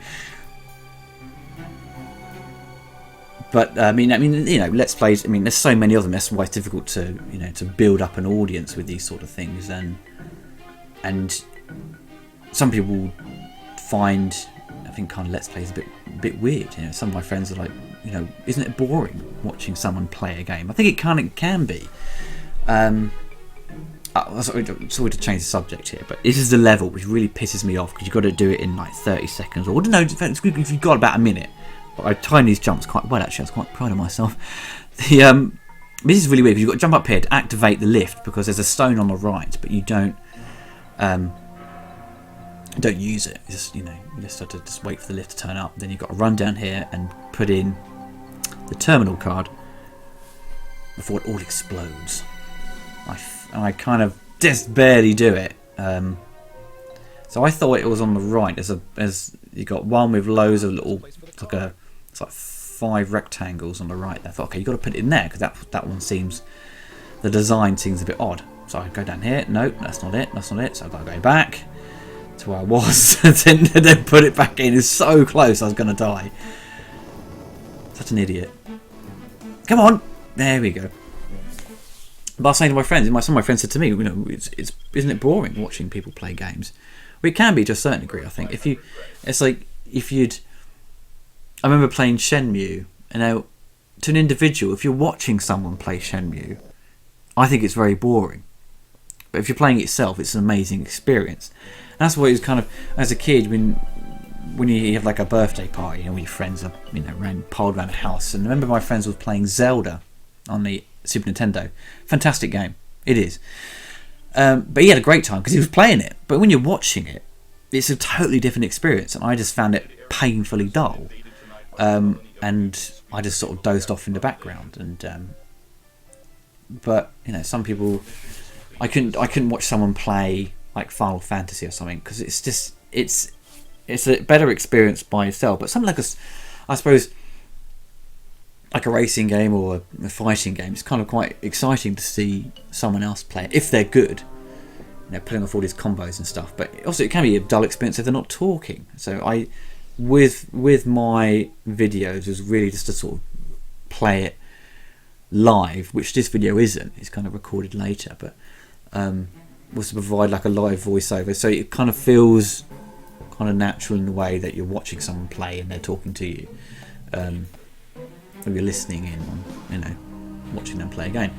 But Let's Plays. There's so many of them. That's why it's difficult to to build up an audience with these sort of things. And some people find, I think, kind of Let's Plays a bit weird. Some of my friends are like, isn't it boring watching someone play a game? I think it can be. Sorry to change the subject here, but this is the level which really pisses me off, because you've got to do it in like 30 seconds, or no, if you've got about a minute. But I timed these jumps quite well, actually. I was quite proud of myself. This is really weird, because you've got to jump up here to activate the lift, because there's a stone on the right, but you don't use it. You just have to just wait for the lift to turn up. Then you've got to run down here and put in the terminal card before it all explodes. I kind of just barely do it. So I thought it was on the right. As you got one with loads of little, it's like 5 rectangles on the right. I thought, okay, you've got to put it in there, because that one seems, the design seems a bit odd. So I go down here. No, that's not it. So I've got to go back to where I was and then put it back in. It's so close, I was going to die. Such an idiot. Come on. There we go. But I was saying to my friends, some of my friends said to me, isn't it boring watching people play games? Well, it can be to a certain degree, I think. I remember playing Shenmue, and to an individual, if you're watching someone play Shenmue, I think it's very boring. But if you're playing it yourself, it's an amazing experience. And that's what it was kind of, as a kid, when you have like a birthday party, all your friends are piled around the house. And I remember my friends was playing Zelda on the Super Nintendo. Fantastic game, it is. But he had a great time because he was playing it. But when you're watching it, it's a totally different experience, and I just found it painfully dull. And I just sort of dozed off in the background. And but some people, I couldn't watch someone play like Final Fantasy or something, because it's a better experience by yourself. But something like I suppose like a racing game or a fighting game, it's kind of quite exciting to see someone else play it if they're good. Pulling off all these combos and stuff. But also, it can be a dull experience if they're not talking. So with my videos, is really just to sort of play it live, which this video isn't. It's kind of recorded later, but was to provide like a live voiceover, so it kind of feels kind of natural in the way that you're watching someone play and they're talking to you, or you're listening in on, watching them play a game.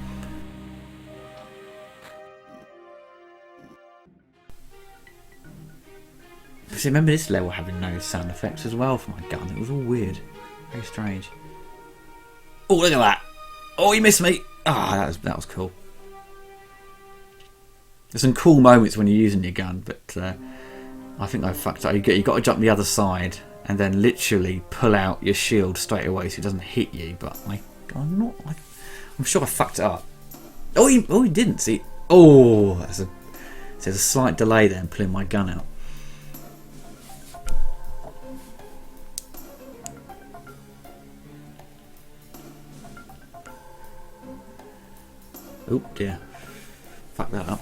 See, remember this level having no sound effects as well for my gun. It was all weird, very strange. Oh, look at that! Oh, you missed me! That was cool. There's some cool moments when you're using your gun, but I think I fucked up. You got to jump the other side and then literally pull out your shield straight away so it doesn't hit you. But I'm sure I fucked it up. Oh, he didn't. See? Oh, there's a slight delay there in pulling my gun out. Oh dear, fuck that up.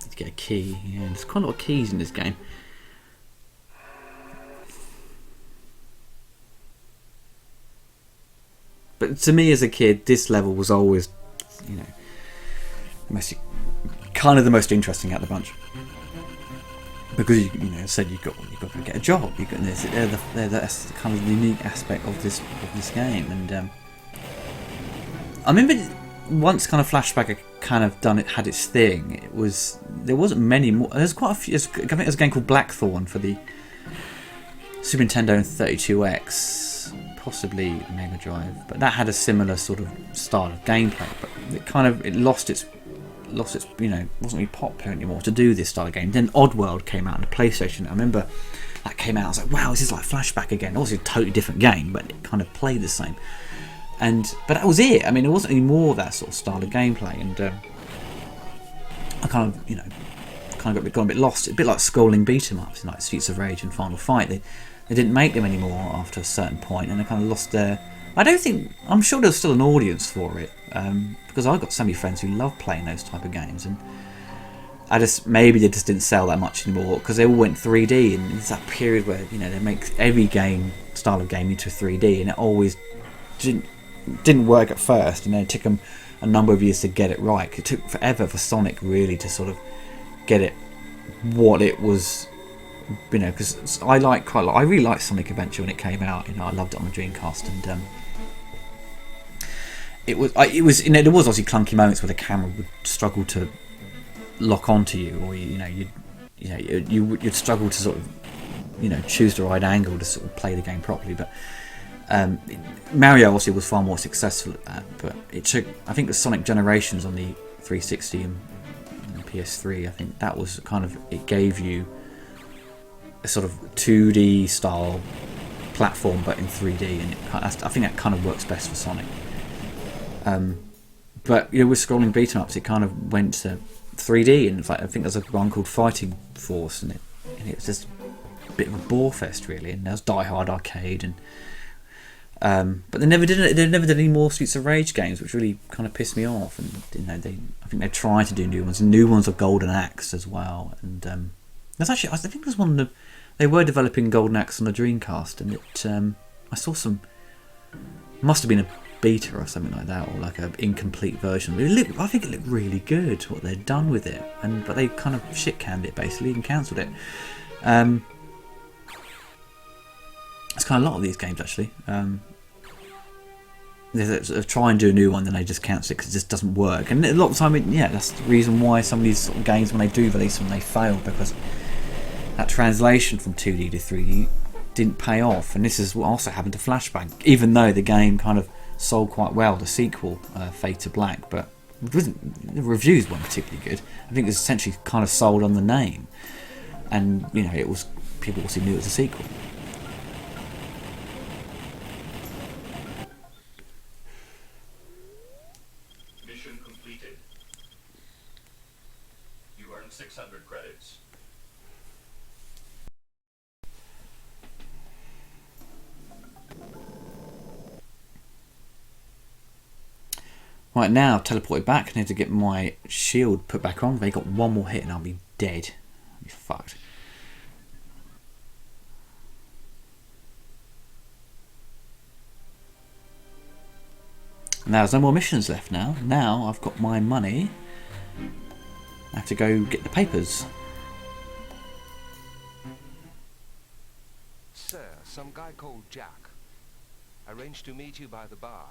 Need to get a key. Yeah, there's quite a lot of keys in this game. But to me as a kid, this level was always, kind of the most interesting out of the bunch. Because said you've got to get a job. That's kind of the unique aspect of this game. And I remember once kind of Flashback had kind of had its thing. There wasn't many more. There's quite a few. I think there's a game called Blackthorn for the Super Nintendo and 32X, possibly Mega Drive. But that had a similar sort of style of gameplay. But it lost its wasn't really popular anymore to do this style of game. Then Oddworld came out on the PlayStation. I remember that came out. I was like, wow, this is like Flashback again. Obviously a totally different game, but it kind of played the same. But that was it. I mean, there wasn't any more of that sort of style of gameplay, and I kind of got a bit lost. A bit like scrolling beat 'em ups, like Streets of Rage and Final Fight. They didn't make them anymore after a certain point, and they kind of lost their. I'm sure there's still an audience for it, because I've got so many friends who love playing those type of games, and maybe they just didn't sell that much anymore because they all went 3D, and it's that period where they make every style of game into 3D, and it always didn't work at first, and then it took them a number of years to get it right. It took forever for Sonic really to sort of get it what it was. Because I really liked Sonic Adventure when it came out. I loved it on the Dreamcast, and there was obviously clunky moments where the camera would struggle to lock onto you, or you'd struggle to sort of choose the right angle to sort of play the game properly. But Mario obviously was far more successful at that. But it took, I think, the Sonic Generations on the 360 and PS3. I think that was it gave you a sort of 2D style platform but in 3D, and I think that kind of works best for Sonic. But with scrolling beat 'em ups, it kind of went to 3D, and I think there's one called Fighting Force, and it's just a bit of a bore fest really. And there's Die Hard Arcade, and but they never did any more Streets of Rage games, which really kind of pissed me off. And I think they're trying to do new ones. New ones of Golden Axe as well, and there's actually, I think there's one. They were developing Golden Axe on the Dreamcast, and I saw some. Must have been a beta or something like that, or like an incomplete version. I think it looked really good what they'd done with it, but they kind of shit canned it basically and cancelled it. It's kind of a lot of these games actually. They try and do a new one, then they just cancel it because it just doesn't work. And a lot of the time, that's the reason why some of these sort of games, when they do release them, they fail, because that translation from 2D to 3D didn't pay off. And this is what also happened to Flashback, even though the game kind of sold quite well, the sequel, Fade to Black, but the reviews weren't particularly good. I think it was essentially kind of sold on the name, and it was, people also knew it was a sequel. Mission completed. You earned 600 credits. Right now, I've teleported back. I need to get my shield put back on. They got one more hit and I'll be dead. I'll be fucked. Now there's no more missions left now. Now I've got my money. I have to go get the papers. Sir, some guy called Jack arranged to meet you by the bar.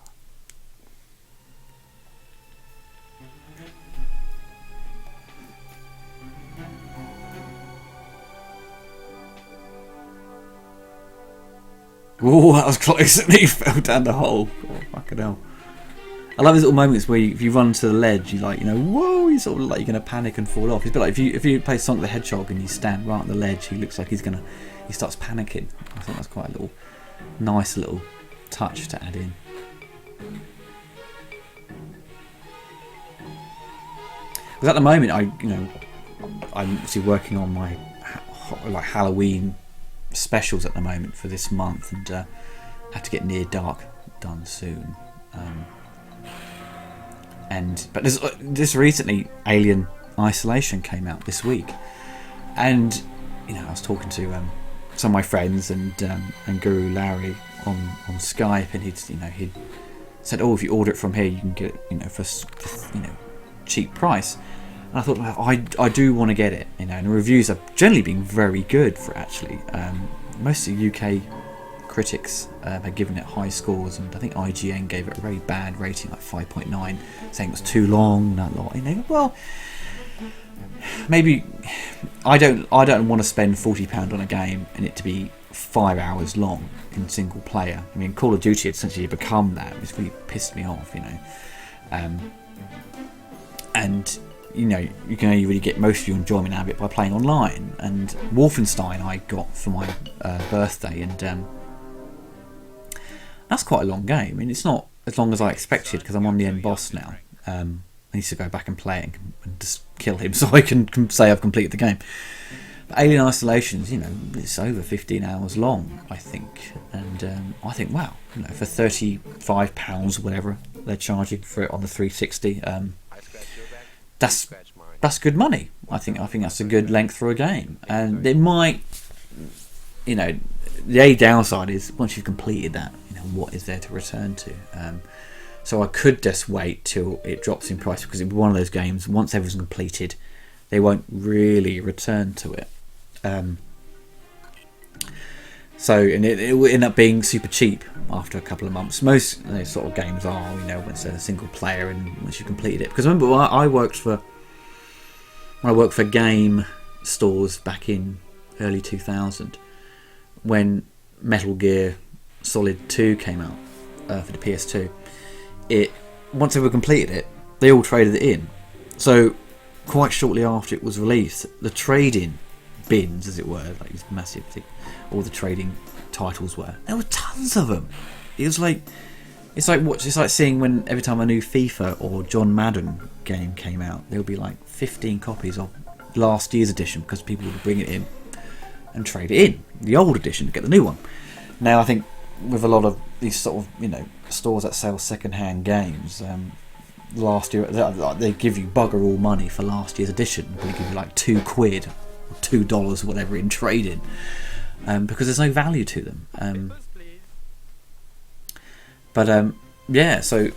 Ooh, that was close and he fell down the hole. Oh, fucking hell. I love these little moments where if you run to the ledge, you like, you know, whoa, you sort of like you're gonna panic and fall off. It's a bit like if you play Sonic the Hedgehog and you stand right on the ledge, he looks like he starts panicking. I think that's quite a nice little touch to add in. Because at the moment, I'm obviously working on my like Halloween specials at the moment for this month, and have to get Near Dark done soon. But this recently, Alien Isolation came out this week, and I was talking to some of my friends and Guru Larry on Skype, and he'd said, oh, if you order it from here, you can get it for cheap price. And I thought, well, I do want to get it, and the reviews have generally been very good for it, actually. Most of the UK critics had given it high scores, and I think IGN gave it a very bad rating, like 5.9, saying it was too long, that lot. Well, maybe I don't want to spend £40 on a game and it to be 5 hours long in single player. I mean, Call of Duty had essentially become that. It's really pissed me off, and you can only really get most of your enjoyment out of it by playing online. And Wolfenstein I got for my birthday, and that's quite a long game. I mean, it's not as long as I expected because I'm on the end boss now. I need to go back and play it and just kill him so I can say I've completed the game. But Alien Isolation's, it's over 15 hours long, I think. And I think, wow, for £35, whatever they're charging for it on the 360, that's good money. I think that's a good length for a game. And it might, the downside is once you've completed that, what is there to return to? So I could just wait till it drops in price, because it'll be one of those games, once everything's completed, they won't really return to it. And it will end up being super cheap after a couple of months. Most sort of games are, once they're a single player and once you've completed it. Because remember, I worked for game stores back in early 2000 when Metal Gear Solid 2 came out for the PS2. Once they were completed it, they all traded it in. So quite shortly after it was released, the trading bins, as it were, like these massive thing, all the trading titles were. There were tons of them. It's like seeing when every time a new FIFA or John Madden game came out, there would be like 15 copies of last year's edition because people would bring it in and trade it in, the old edition, to get the new one. Now I think with a lot of these sort of stores that sell second-hand games, last year they give you bugger all money for last year's edition. They give you like £2 or $2 or whatever in trading, because there's no value to them. So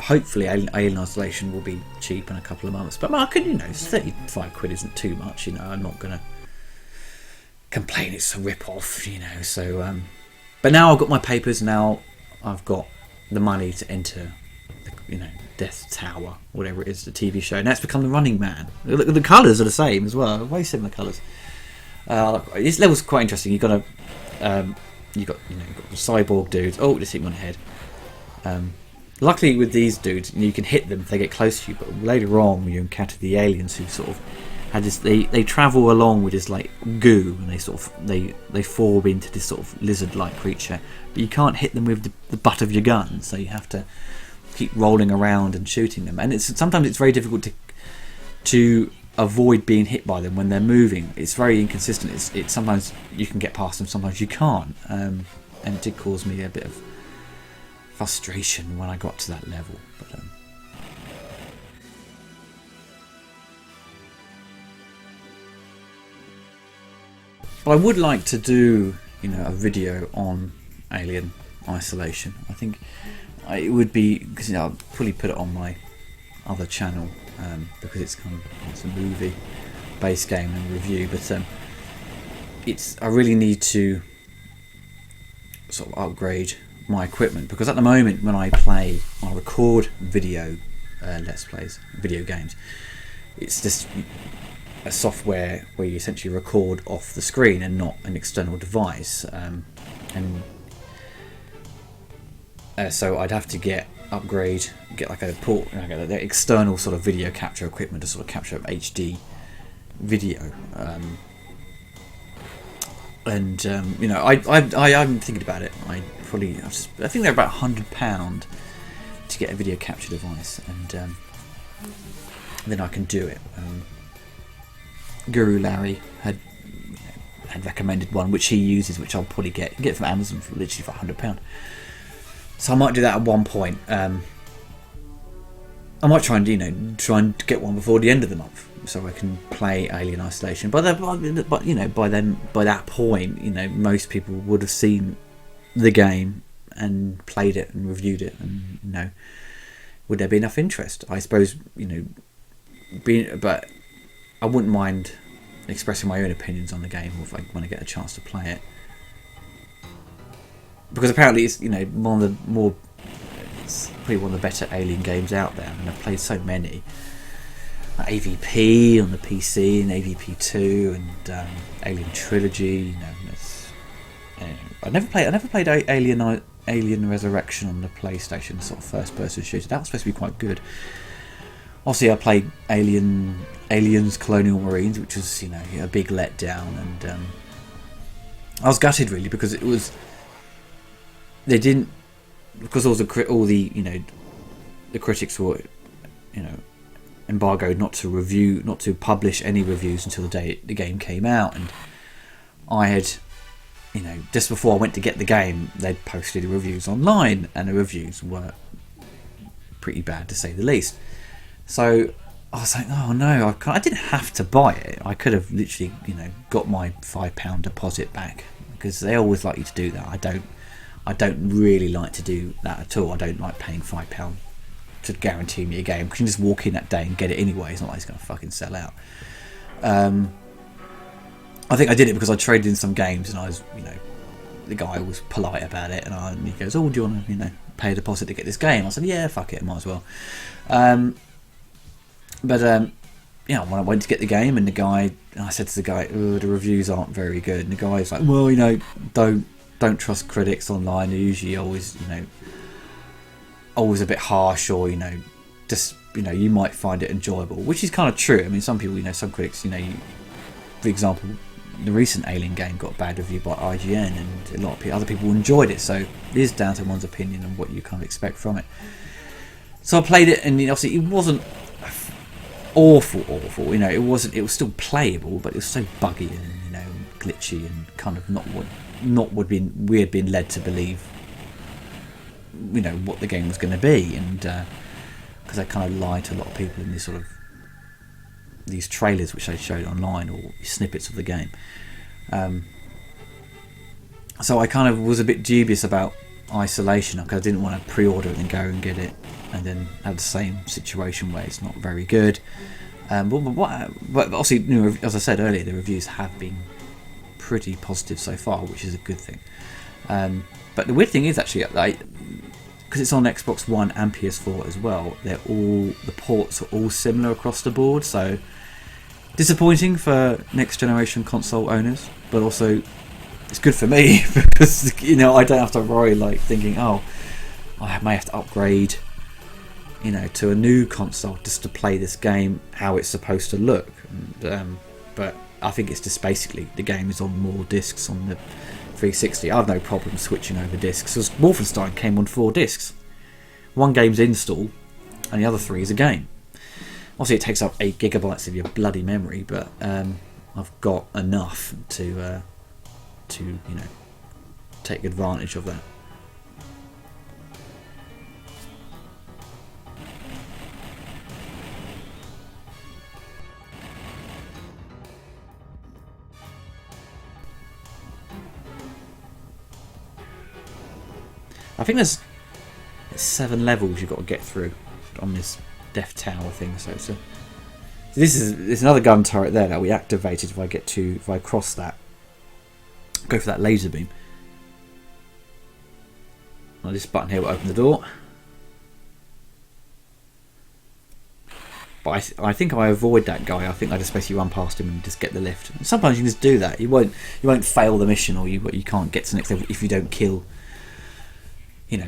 hopefully Alien Isolation will be cheap in a couple of months. But I could, £35 isn't too much. I'm not gonna complain it's a rip-off. So. But now I've got my papers. Now I've got the money to enter, Death Tower, whatever it is, the TV show. Now it's become the Running Man. The colours are the same as well, very similar colours. This level's quite interesting. You've got the cyborg dudes. Oh, just hit me on the head. Luckily with these dudes, you can hit them if they get close to you. But later on, when you encounter the aliens who sort of had this, they travel along with this like goo, and they form into this sort of lizard-like creature. But you can't hit them with the butt of your gun, so you have to keep rolling around and shooting them. And sometimes it's very difficult to avoid being hit by them when they're moving. It's very inconsistent. It's sometimes you can get past them, sometimes you can't. And it did cause me a bit of frustration when I got to that level. But But I would like to do, a video on Alien Isolation. I think it would be, because I'll probably put it on my other channel, because it's a movie based game and review. But I really need to sort of upgrade my equipment, because at the moment when I record video let's plays, video games, it's just a software where you essentially record off the screen and not an external device, so I'd have to get like a port, the external sort of video capture equipment to sort of capture HD video, I'm thinking about it. I think they're about £100 to get a video capture device, and then I can do it. Guru Larry had recommended one which he uses, which I'll probably get from Amazon for literally for £100. So I might do that at one point. I might try and get one before the end of the month, so I can play Alien Isolation. By that point, most people would have seen the game and played it and reviewed it, and would there be enough interest? I suppose but I wouldn't mind expressing my own opinions on the game when I get a chance to play it, because apparently it's it's probably one of the better Alien games out there. I mean, I've played so many, like AVP on the PC and AVP 2 and Alien Trilogy. I never played Alien Resurrection on the PlayStation, sort of first-person shooter. That was supposed to be quite good. Obviously, I played Aliens Colonial Marines, which was a big letdown, and I was gutted really, because all the critics were embargoed not to publish any reviews until the day the game came out, and I had just before I went to get the game, they'd posted the reviews online, and the reviews were pretty bad to say the least. So I was like, oh no, I didn't have to buy it. I could have literally, got my £5 deposit back, because they always like you to do that. I don't really like to do that at all. I don't like paying £5 to guarantee me a game, because you can just walk in that day and get it anyway. It's not like it's going to fucking sell out. I think I did it because I traded in some games, and I was, the guy was polite about it, and he goes, oh, do you want to, pay a deposit to get this game? I said, yeah, fuck it, I might as well. But when I went to get the game, and I said to the guy, oh, the reviews aren't very good, and the guy's like, well, don't trust critics online. They're usually always a bit harsh, or just you might find it enjoyable, which is kind of true. I mean, some people, some critics, for example, the recent Alien game got a bad review by IGN, and a lot of other people enjoyed it. So it is down to one's opinion and what you kind of expect from it. So I played it, and obviously it wasn't awful. It was still playable, but it was so buggy and glitchy, and kind of not what we had been led to believe. What the game was going to be, and because I kind of lied to a lot of people in these trailers which they showed online, or snippets of the game. So I kind of was a bit dubious about Isolation, because I didn't want to pre-order it and go and get it, and then have the same situation where it's not very good. But obviously, as I said earlier, the reviews have been pretty positive so far, which is a good thing. But the weird thing is, actually, because it's on Xbox One and PS4 as well, the ports are all similar across the board. So disappointing for next generation console owners, but also it's good for me, because I don't have to worry thinking, oh, I may have to upgrade to a new console just to play this game how it's supposed to look. But I think it's just basically the game is on more discs on the 360. I have no problem switching over discs, because Wolfenstein came on 4 discs. One game's install, and the other 3 is a game. Obviously, it takes up 8 gigabytes of your bloody memory, but I've got enough to take advantage of that. I think there's 7 levels you've got to get through on this Death Tower thing. So this is another gun turret there that we activated. If I cross that, go for that laser beam. Now this button here will open the door. But I think I avoid that guy. I think I just basically run past him and just get the lift. And sometimes you can just do that. You won't fail the mission, or you can't get to the next level if you don't kill,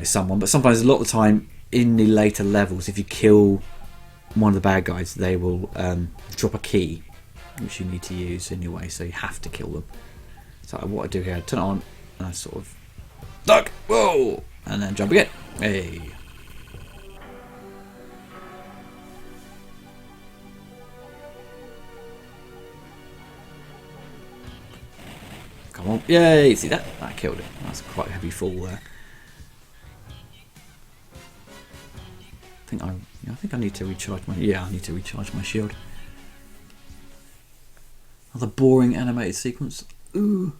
someone. But sometimes, a lot of the time in the later levels, if you kill one of the bad guys, they will drop a key, which you need to use anyway. So you have to kill them. So what I do here, I turn it on and I sort of duck, whoa, and then jump again. Hey. Come on, yay! See that? That killed it. That's quite a heavy fall there. I think I need to recharge my. Yeah, I need to recharge my shield. Another boring animated sequence. Ooh.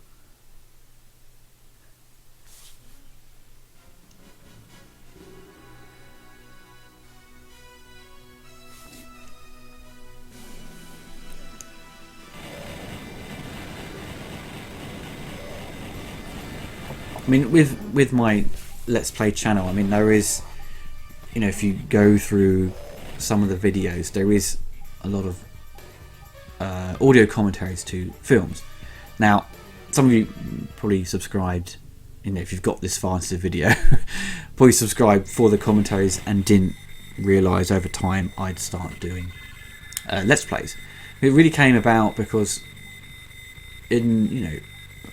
I mean, with my Let's Play channel, I mean, there is, if you go through some of the videos, there is a lot of audio commentaries to films. Now, some of you probably subscribed, if you've got this far into the video, probably subscribed for the commentaries and didn't realise over time I'd start doing Let's Plays. It really came about because in,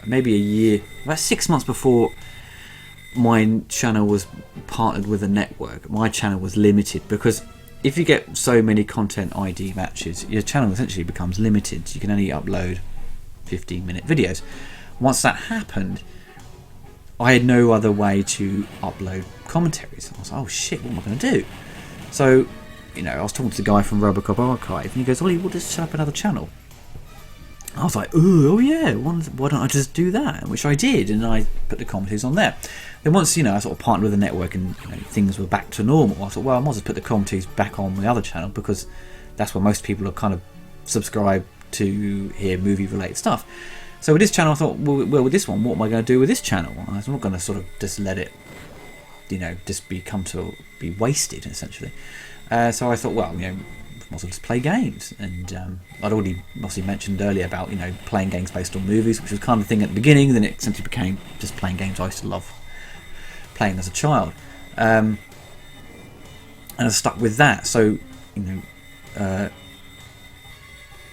maybe a year, about 6 months before my channel was partnered with a network, my channel was limited, because if you get so many content ID matches, your channel essentially becomes limited. You can only upload 15-minute videos. Once that happened, I had no other way to upload commentaries. I was like, oh shit, what am I going to do? So, I was talking to the guy from Robocop Archive, and he goes, Ollie, we'll just set up another channel. I was like, oh yeah, why don't I just do that? Which I did, and I put the commentaries on there. Then once, I sort of partnered with a network and things were back to normal, I thought, well, I might as well put the commentaries back on the other channel, because that's where most people are kind of subscribed to hear movie-related stuff. So with this channel, I thought, well, with this one, what am I going to do with this channel? I'm not going to sort of just let it, just become to be wasted, essentially. So I thought, well, might as well just play games. And I'd already obviously mentioned earlier about playing games based on movies, which was kind of the thing at the beginning. Then it essentially became just playing games I used to love playing as a child, and I stuck with that. So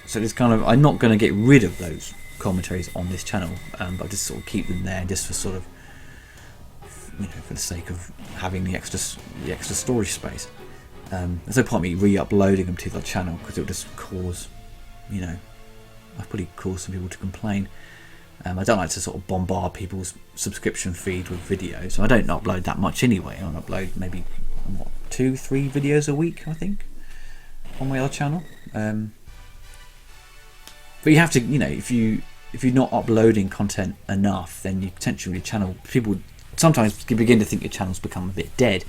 so it's kind of, I'm not going to get rid of those commentaries on this channel, but I just sort of keep them there just for sort of for the sake of having the extra storage space. There's no point me re-uploading them to the channel, because it would just cause, I'd probably cause some people to complain. I don't like to sort of bombard people's subscription feed with videos, so I don't upload that much anyway. I upload maybe 2-3 videos a week, I think, on my other channel. But you have to, if you're not uploading content enough, then you potentially your channel, people sometimes begin to think your channel's become a bit dead.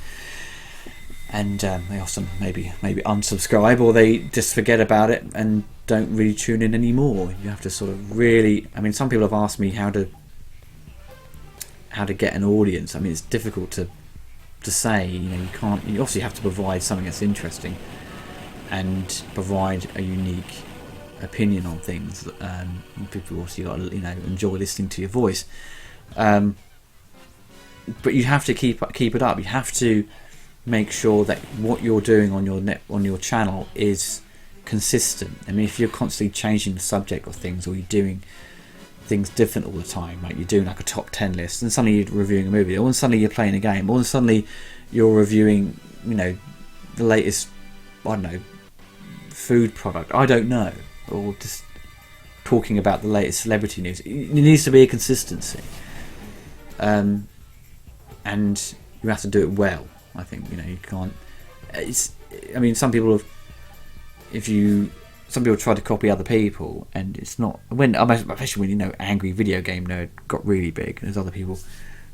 And they often maybe unsubscribe, or they just forget about it and don't really tune in anymore. You have to sort of really, some people have asked me how to get an audience. It's difficult to say. You can't. You obviously have to provide something that's interesting and provide a unique opinion on things. People obviously got to enjoy listening to your voice. But you have to keep it up. You have to make sure that what you're doing on your channel is consistent. If you're constantly changing the subject of things, or you're doing things different all the time, like you're doing like a top 10 list, and suddenly you're reviewing a movie, or suddenly you're playing a game, or suddenly you're reviewing the latest, I don't know, food product, I don't know, or just talking about the latest celebrity news. It needs to be a consistency, and you have to do it well. I think you can't. Some people some people try to copy other people, and it's not. Especially when angry video game nerd got really big, and there's other people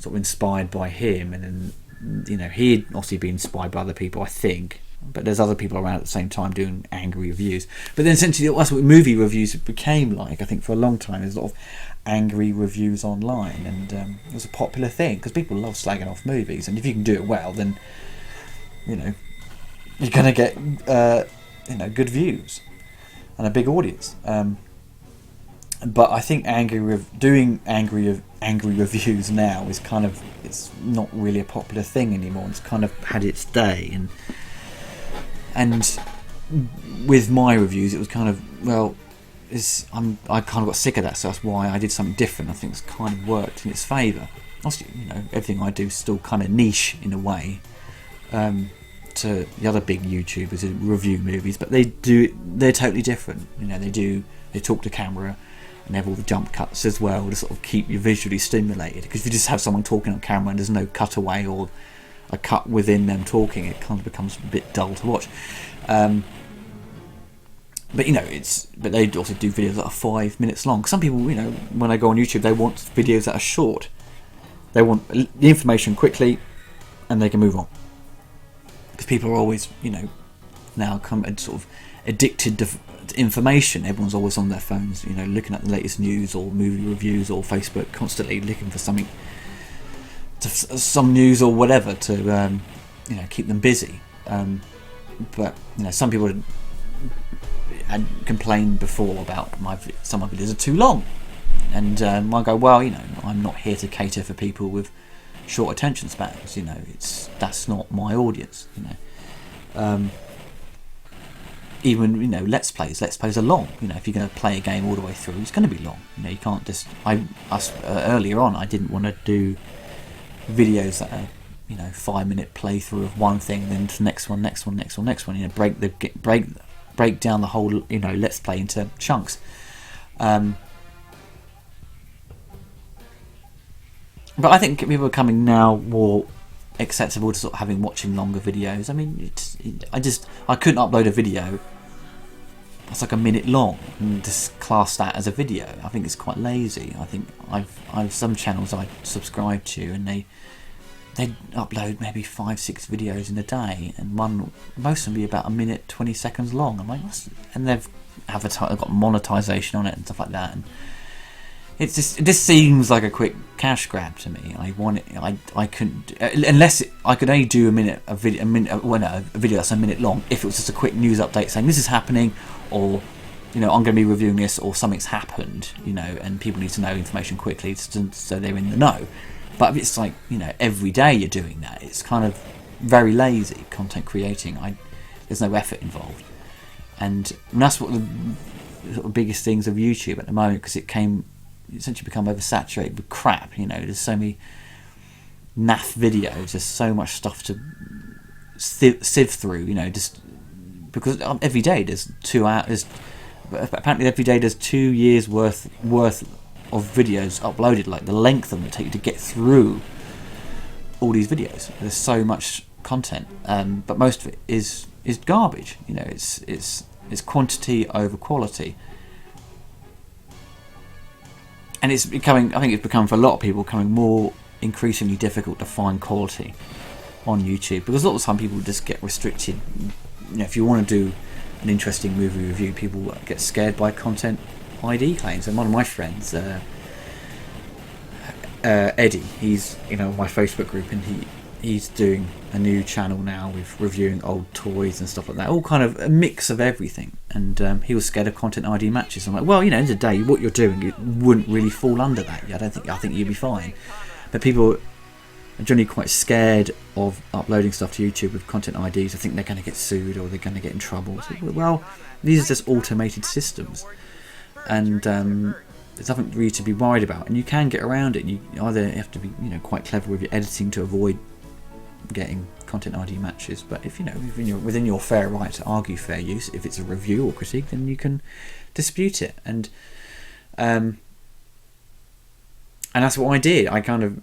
sort of inspired by him, and then he'd obviously been inspired by other people, I think. But there's other people around at the same time doing angry reviews. But then essentially that's what movie reviews became like. I think for a long time there's a lot of angry reviews online, and it was a popular thing because people love slagging off movies, and if you can do it well, then you're going to get good views and a big audience. But I think doing angry reviews now is kind of, it's not really a popular thing anymore. It's kind of had its day, and with my reviews, it was kind of, I kind of got sick of that, so that's why I did something different. I think it's kind of worked in its favour. Also, everything I do is still kind of niche in a way to the other big YouTubers who review movies, but they're totally different. They talk to camera and have all the jump cuts as well to sort of keep you visually stimulated. Because if you just have someone talking on camera and there's no cutaway or a cut within them talking, it kind of becomes a bit dull to watch. But they also do videos that are 5 minutes long. Some people, when they go on YouTube, they want videos that are short. They want the information quickly, and they can move on. Because people are always, now sort of addicted to information. Everyone's always on their phones, looking at the latest news or movie reviews or Facebook, constantly looking for something, some news or whatever to, keep them busy. But some people had complained before about some of my videos are too long, and I go, well, I'm not here to cater for people with short attention spans. That's not my audience. Even let's plays are long. If you're going to play a game all the way through, it's going to be long. You can't just. Earlier on, I didn't want to do videos that are 5-minute playthrough of one thing, then to the next one. Break down the whole let's play into chunks. But I think people are becoming now more acceptable to sort of watching longer videos. I mean, I couldn't upload a video that's like a minute long and just class that as a video. I think it's quite lazy. I think I've some channels I subscribe to, and they upload maybe 5-6 videos in a day, and most of them be about a minute 20 seconds long. I'm like, and they've got monetization on it and stuff like that, and it just seems like a quick cash grab to me. I couldn't, unless I could only do a video that's a minute long if it was just a quick news update saying this is happening, or I'm going to be reviewing this, or something's happened, and people need to know information quickly so they're in the know. But if it's like every day you're doing that, it's kind of very lazy content creating. There's no effort involved, and that's what the sort of biggest things of YouTube at the moment, because it essentially become oversaturated with crap. There's so many naff videos, there's so much stuff to sieve through. Just because every day there's 2 hours. Apparently every day there's 2 years worth of videos uploaded. Like the length of them take you to get through all these videos. There's so much content, but most of it is garbage. It's quantity over quality, and it's becoming. I think it's become for a lot of people becoming more increasingly difficult to find quality on YouTube, because a lot of the time people just get restricted. If you want to do an interesting movie review, people get scared by content ID claims. And one of my friends, Eddie, he's my Facebook group, and he's doing a new channel now with reviewing old toys and stuff like that, all kind of a mix of everything. And he was scared of content ID matches. I'm like, well, at the end of the day, what you're doing, it wouldn't really fall under that. I think you'd be fine. But people are generally quite scared of uploading stuff to YouTube with content IDs. I think they're going to get sued or they're going to get in trouble. So, well, these are just automated systems, and there's nothing really to be worried about, and you can get around it. You either have to be quite clever with your editing to avoid getting content ID matches, but if you're within your fair right to argue fair use, if it's a review or critique, then you can dispute it. And that's what I did. I kind of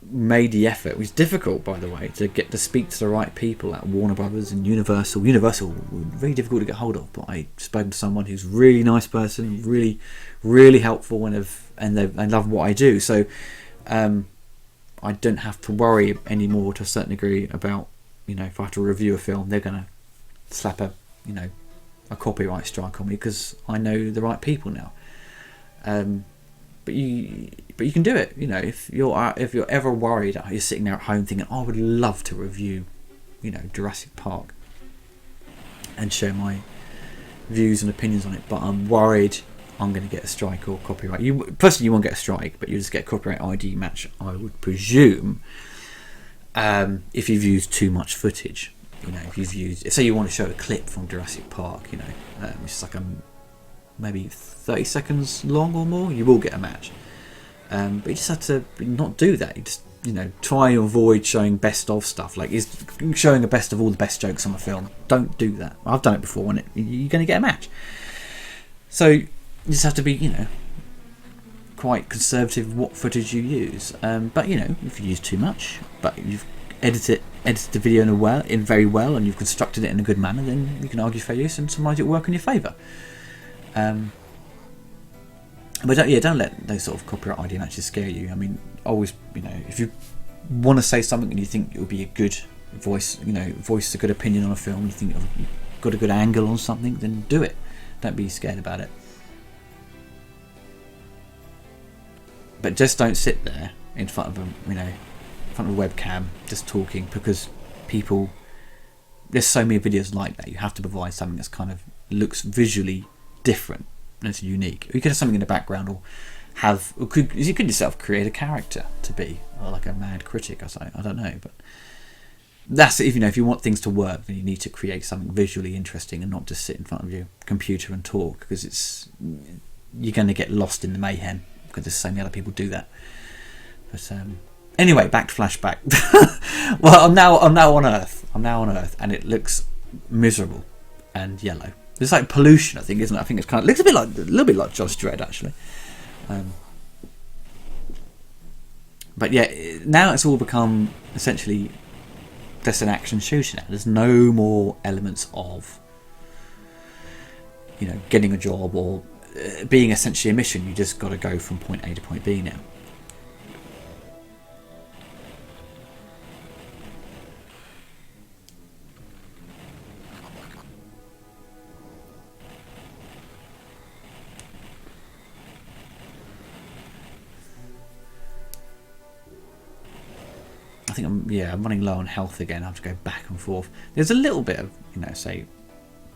made the effort. It was difficult, by the way, to get to speak to the right people at Warner Brothers and Universal were very difficult to get hold of, but I spoke to someone who's a really nice person, really really helpful, and they love what I do. So I don't have to worry anymore to a certain degree about, if I have to review a film, they're going to slap a copyright strike on me because I know the right people now. But you can do it. If you're ever worried, you're sitting there at home thinking, I would love to review, Jurassic Park and share my views and opinions on it, but I'm worried I'm going to get a strike or copyright. Personally, you won't get a strike, but you just get a copyright ID match, I would presume, if you've used too much footage. If you've used, say you want to show a clip from Jurassic Park, it's like maybe 30 seconds long or more, you will get a match. But you just have to not do that. You just, try and avoid showing best of stuff, like is showing a best of all the best jokes on a film. Don't do that. I've done it before, and you're going to get a match. So you just have to be, quite conservative with what footage you use. But if you use too much, but you've edited the video in very well, and you've constructed it in a good manner, then you can argue fair use, and sometimes it will work in your favour. But don't let those sort of copyright ID matches scare you. I mean, always, if you want to say something and you think it would be a good voice a good opinion on a film, you think you've got a good angle on something, then do it. Don't be scared about it. But just don't sit there in front of a webcam just talking, because there's so many videos like that. You have to provide something that's kind of looks visually different and it's unique. You could have something in the background, or you could yourself create a character to be, or like a mad critic or something. I don't know, but that's if you want things to work, then you need to create something visually interesting and not just sit in front of your computer and talk, because you're going to get lost in the mayhem, because there's so many other people do that. But anyway, back to Flashback. Well, I'm now on Earth. And it looks miserable and yellow. It's like pollution, I think, isn't it? I think it's looks a little bit like Judge Dredd, actually. But yeah, now it's all become essentially just an action shooter now. There's no more elements of getting a job or being essentially a mission. You just got to go from point A to point B now. I think I'm running low on health again. I have to go back and forth. There's a little bit of say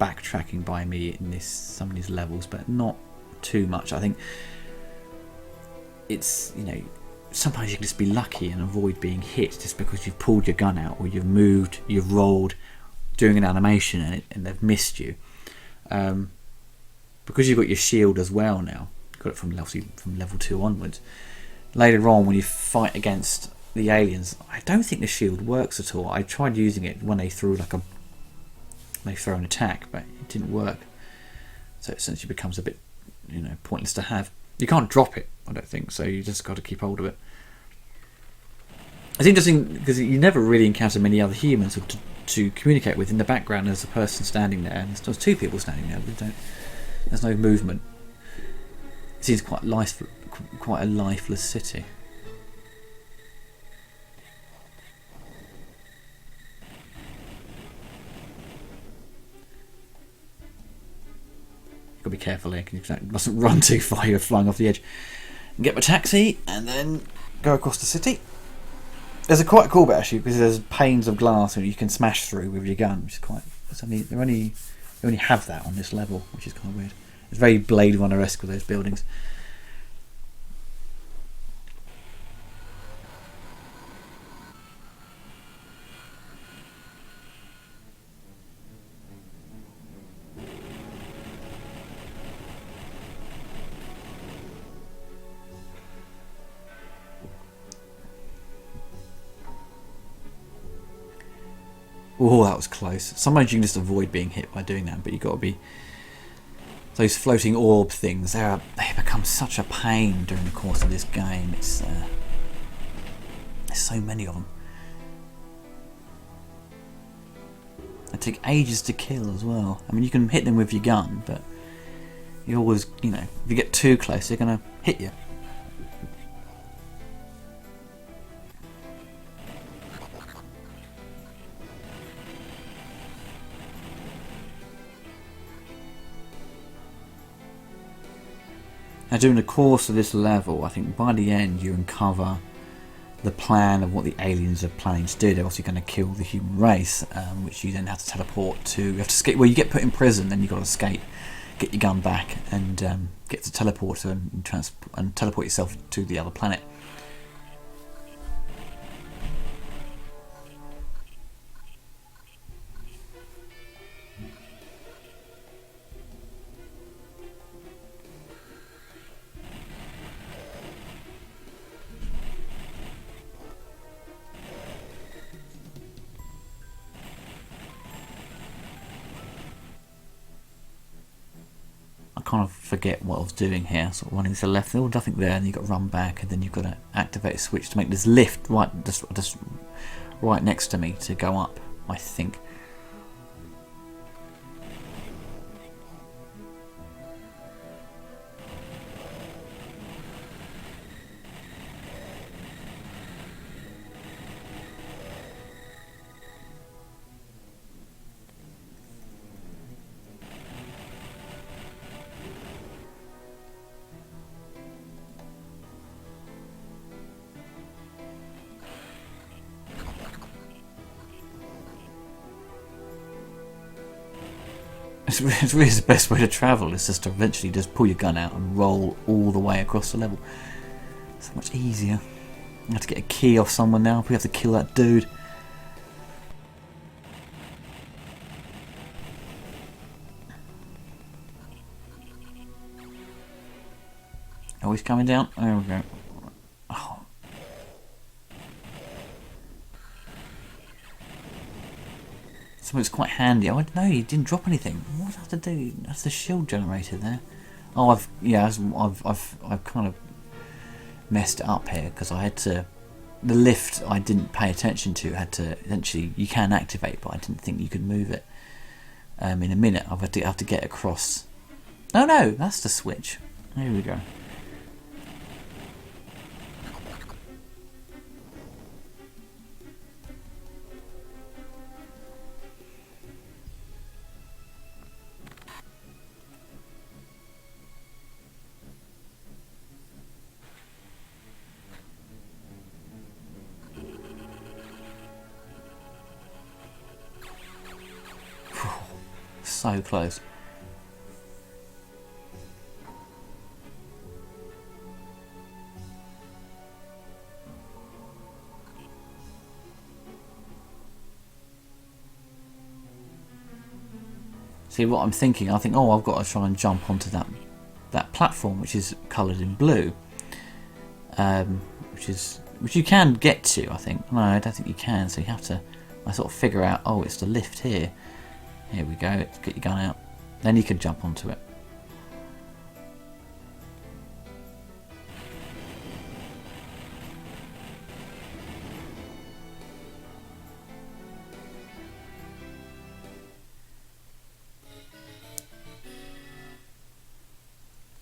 backtracking by me in some of these levels, but not too much. I think it's sometimes you can just be lucky and avoid being hit just because you've pulled your gun out, or you've moved, you've rolled doing an animation and they've missed you, because you've got your shield as well now. You've got it from level 2 onwards. Later on, when you fight against the aliens, I don't think the shield works at all. I tried using it when they threw an attack, but it didn't work. So it essentially becomes a bit pointless to have. You can't drop it, I don't think, so you just got to keep hold of it. It's interesting because you never really encounter many other humans to communicate with. In the background there's a person standing there, and there's 2 people standing there, but there's no movement. It seems quite a lifeless city. Got to be careful here, you mustn't run too far, you're flying off the edge. Get my taxi and then go across the city. There's a quite cool bit actually, because there's panes of glass that you can smash through with your gun, which is quite. They only have that on this level, which is kind of weird. It's very Blade Runner-esque with those buildings. Oh, that was close. Sometimes you can just avoid being hit by doing that, but you've got to be... Those floating orb things, they become such a pain during the course of this game. There's so many of them. They take ages to kill as well. I mean, you can hit them with your gun, but you always, if you get too close, they're going to hit you. Now during the course of this level, I think by the end you uncover the plan of what the aliens are planning to do. They're obviously going to kill the human race, which you then have to teleport to. You have to escape. Well, you get put in prison, then you've got to escape, get your gun back, and get to teleporter and teleport yourself to the other planet. I kind of forget what I was doing here. Sort of running to the left, there's nothing there, and you've got to run back, and then you've got to activate a switch to make this lift just right next to me to go up, I think. It's really the best way to travel. It's just to eventually just pull your gun out and roll all the way across the level. So much easier. I have to get a key off someone now. We have to kill that dude. Oh, he's coming down. There we go. Oh. Something's quite handy. I don't know. He didn't drop anything. What did I have to do? That's the shield generator there. Oh, I've kind of messed it up here because I had to. The lift I didn't pay attention to. Had to essentially you can activate, but I didn't think you could move it. In a minute, I have to get across. No, that's the switch. There we go. So close. See what I'm thinking? I think, oh, I've got to try and jump onto that platform, which is coloured in blue, which you can get to. I think. No, I don't think you can. So you have to. I sort of figure out. Oh, it's the lift here. Here we go. Get your gun out. Then you can jump onto it.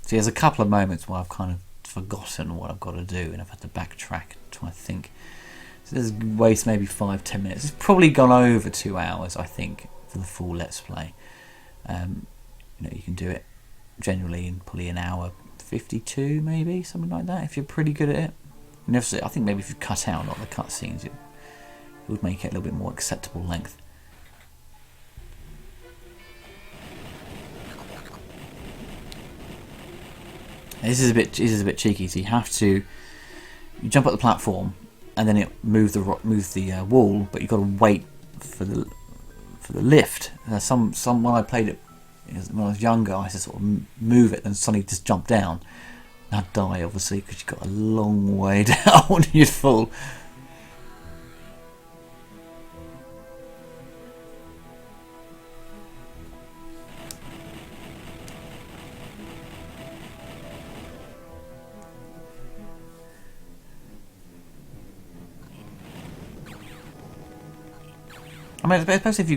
See, there's a couple of moments where I've kind of forgotten what I've got to do and I've had to backtrack and try to think. So there's waste maybe 5-10 minutes. It's probably gone over 2 hours, I think, for the full Let's Play. You can do it generally in probably an hour 52, maybe something like that, if you're pretty good at it. And I think maybe if you cut out a lot of the cutscenes, it would make it a little bit more acceptable length. This is a bit cheeky. So you jump up the platform, and then it moves the wall, but you've got to wait for the lift. When I played it when I was younger, I had to sort of move it and suddenly just jump down. And I'd die, obviously, because you've got a long way down. You'd fall. I mean, especially if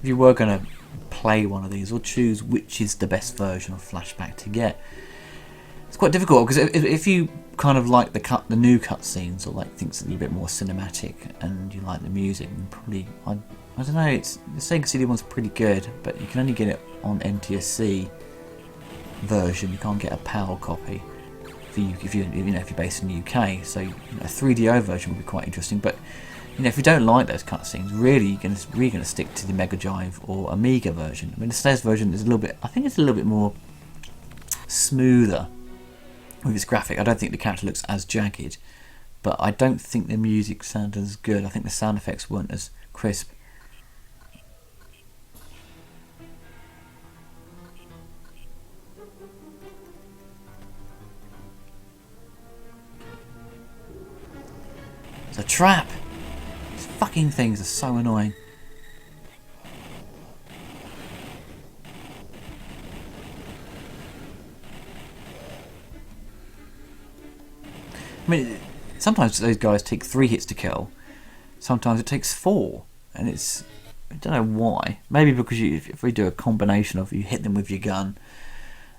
you were gonna play one of these or choose which is the best version of Flashback to get, it's quite difficult because if you kind of like the new cutscenes or like things that are a little bit more cinematic and you like the music, probably I don't know. The Sega CD one's pretty good, but you can only get it on NTSC version. You can't get a PAL copy if you're based in the UK. So a 3DO version would be quite interesting. But if you don't like those cutscenes, really you're gonna stick to the Mega Drive or Amiga version. I mean, the SNES version is a little bit more smoother with its graphic. I don't think the character looks as jagged, but I don't think the music sounded as good. I think the sound effects weren't as crisp. It's a trap! These fucking things are so annoying. I mean, sometimes those guys take 3 hits to kill. Sometimes it takes 4, and I don't know why. Maybe because if we do a combination of you hit them with your gun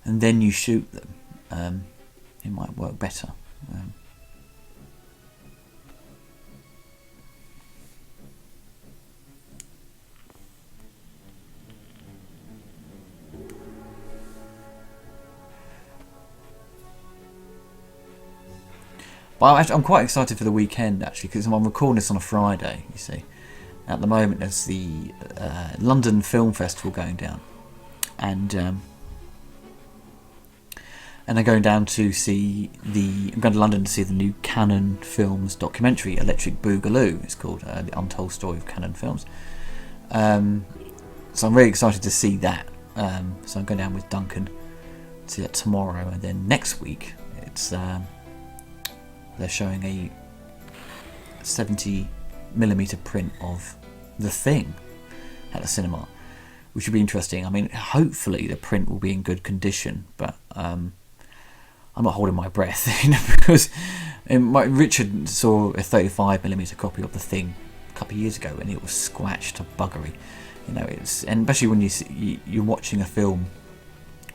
and then you shoot them, it might work better. But I'm quite excited for the weekend, actually, because I'm recording this on a Friday, you see. At the moment, there's the London Film Festival going down. And I'm going down to I'm going to London to see the new Canon Films documentary, Electric Boogaloo, it's called, The Untold Story of Canon Films. So I'm really excited to see that. So I'm going down with Duncan to see that tomorrow, and then next week, it's... they're showing a 70mm print of The Thing at the cinema, which would be interesting. I mean, hopefully the print will be in good condition, but I'm not holding my breath, because Richard saw a 35mm copy of The Thing a couple of years ago, and it was squashed to buggery. And especially when you're watching a film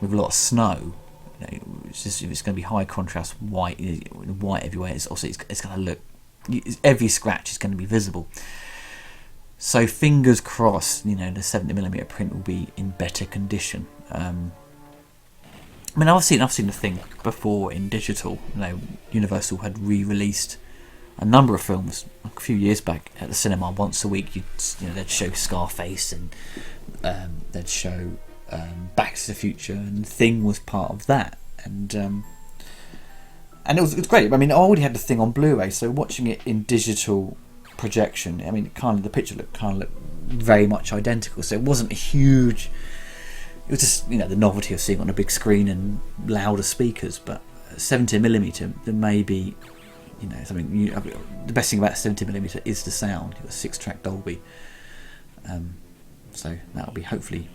with a lot of snow. It's going to be high contrast white everywhere. It's going to look, every scratch is going to be visible. So fingers crossed, the 70mm print will be in better condition. I mean, I've seen The Thing before in digital. Universal had re-released a number of films a few years back at the cinema. Once a week, they'd show Scarface, and they'd show Back to the Future, and The Thing was part of that, and it was great. I mean, I already had The Thing on Blu-ray, so watching it in digital projection, I mean, the picture looked very much identical. So it wasn't a huge. It was just the novelty of seeing it on a big screen and louder speakers. But 70mm, there may be something. The best thing about 70mm is the sound. You've got 6-track Dolby, so that'll be hopefully.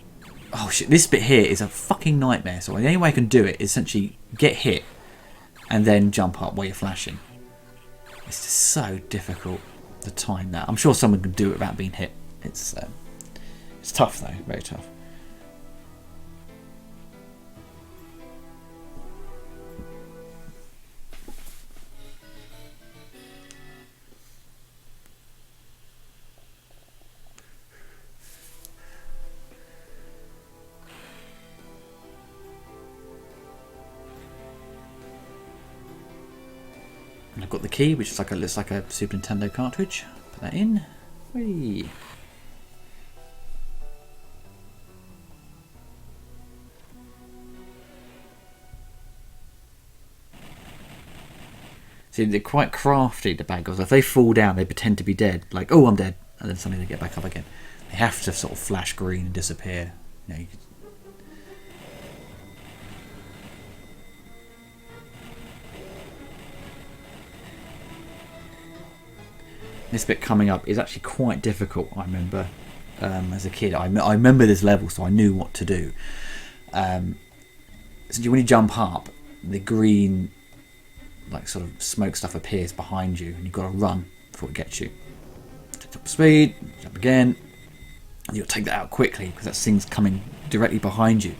Oh shit, this bit here is a fucking nightmare. So the only way I can do it is essentially get hit and then jump up while you're flashing. It's just so difficult to time that. I'm sure someone can do it without being hit. It's tough though, very tough. And I've got the key, which looks like a Super Nintendo cartridge. Put that in. Whee! See, they're quite crafty, the bad guys. If they fall down, they pretend to be dead. Like, oh, I'm dead. And then suddenly they get back up again. They have to sort of flash green and disappear. This bit coming up is actually quite difficult, I remember, as a kid. I remember this level, so I knew what to do. So when you jump up, the green, sort of smoke stuff appears behind you, and you've got to run before it gets you. Top speed, jump again, and you'll take that out quickly, because that thing's coming directly behind you.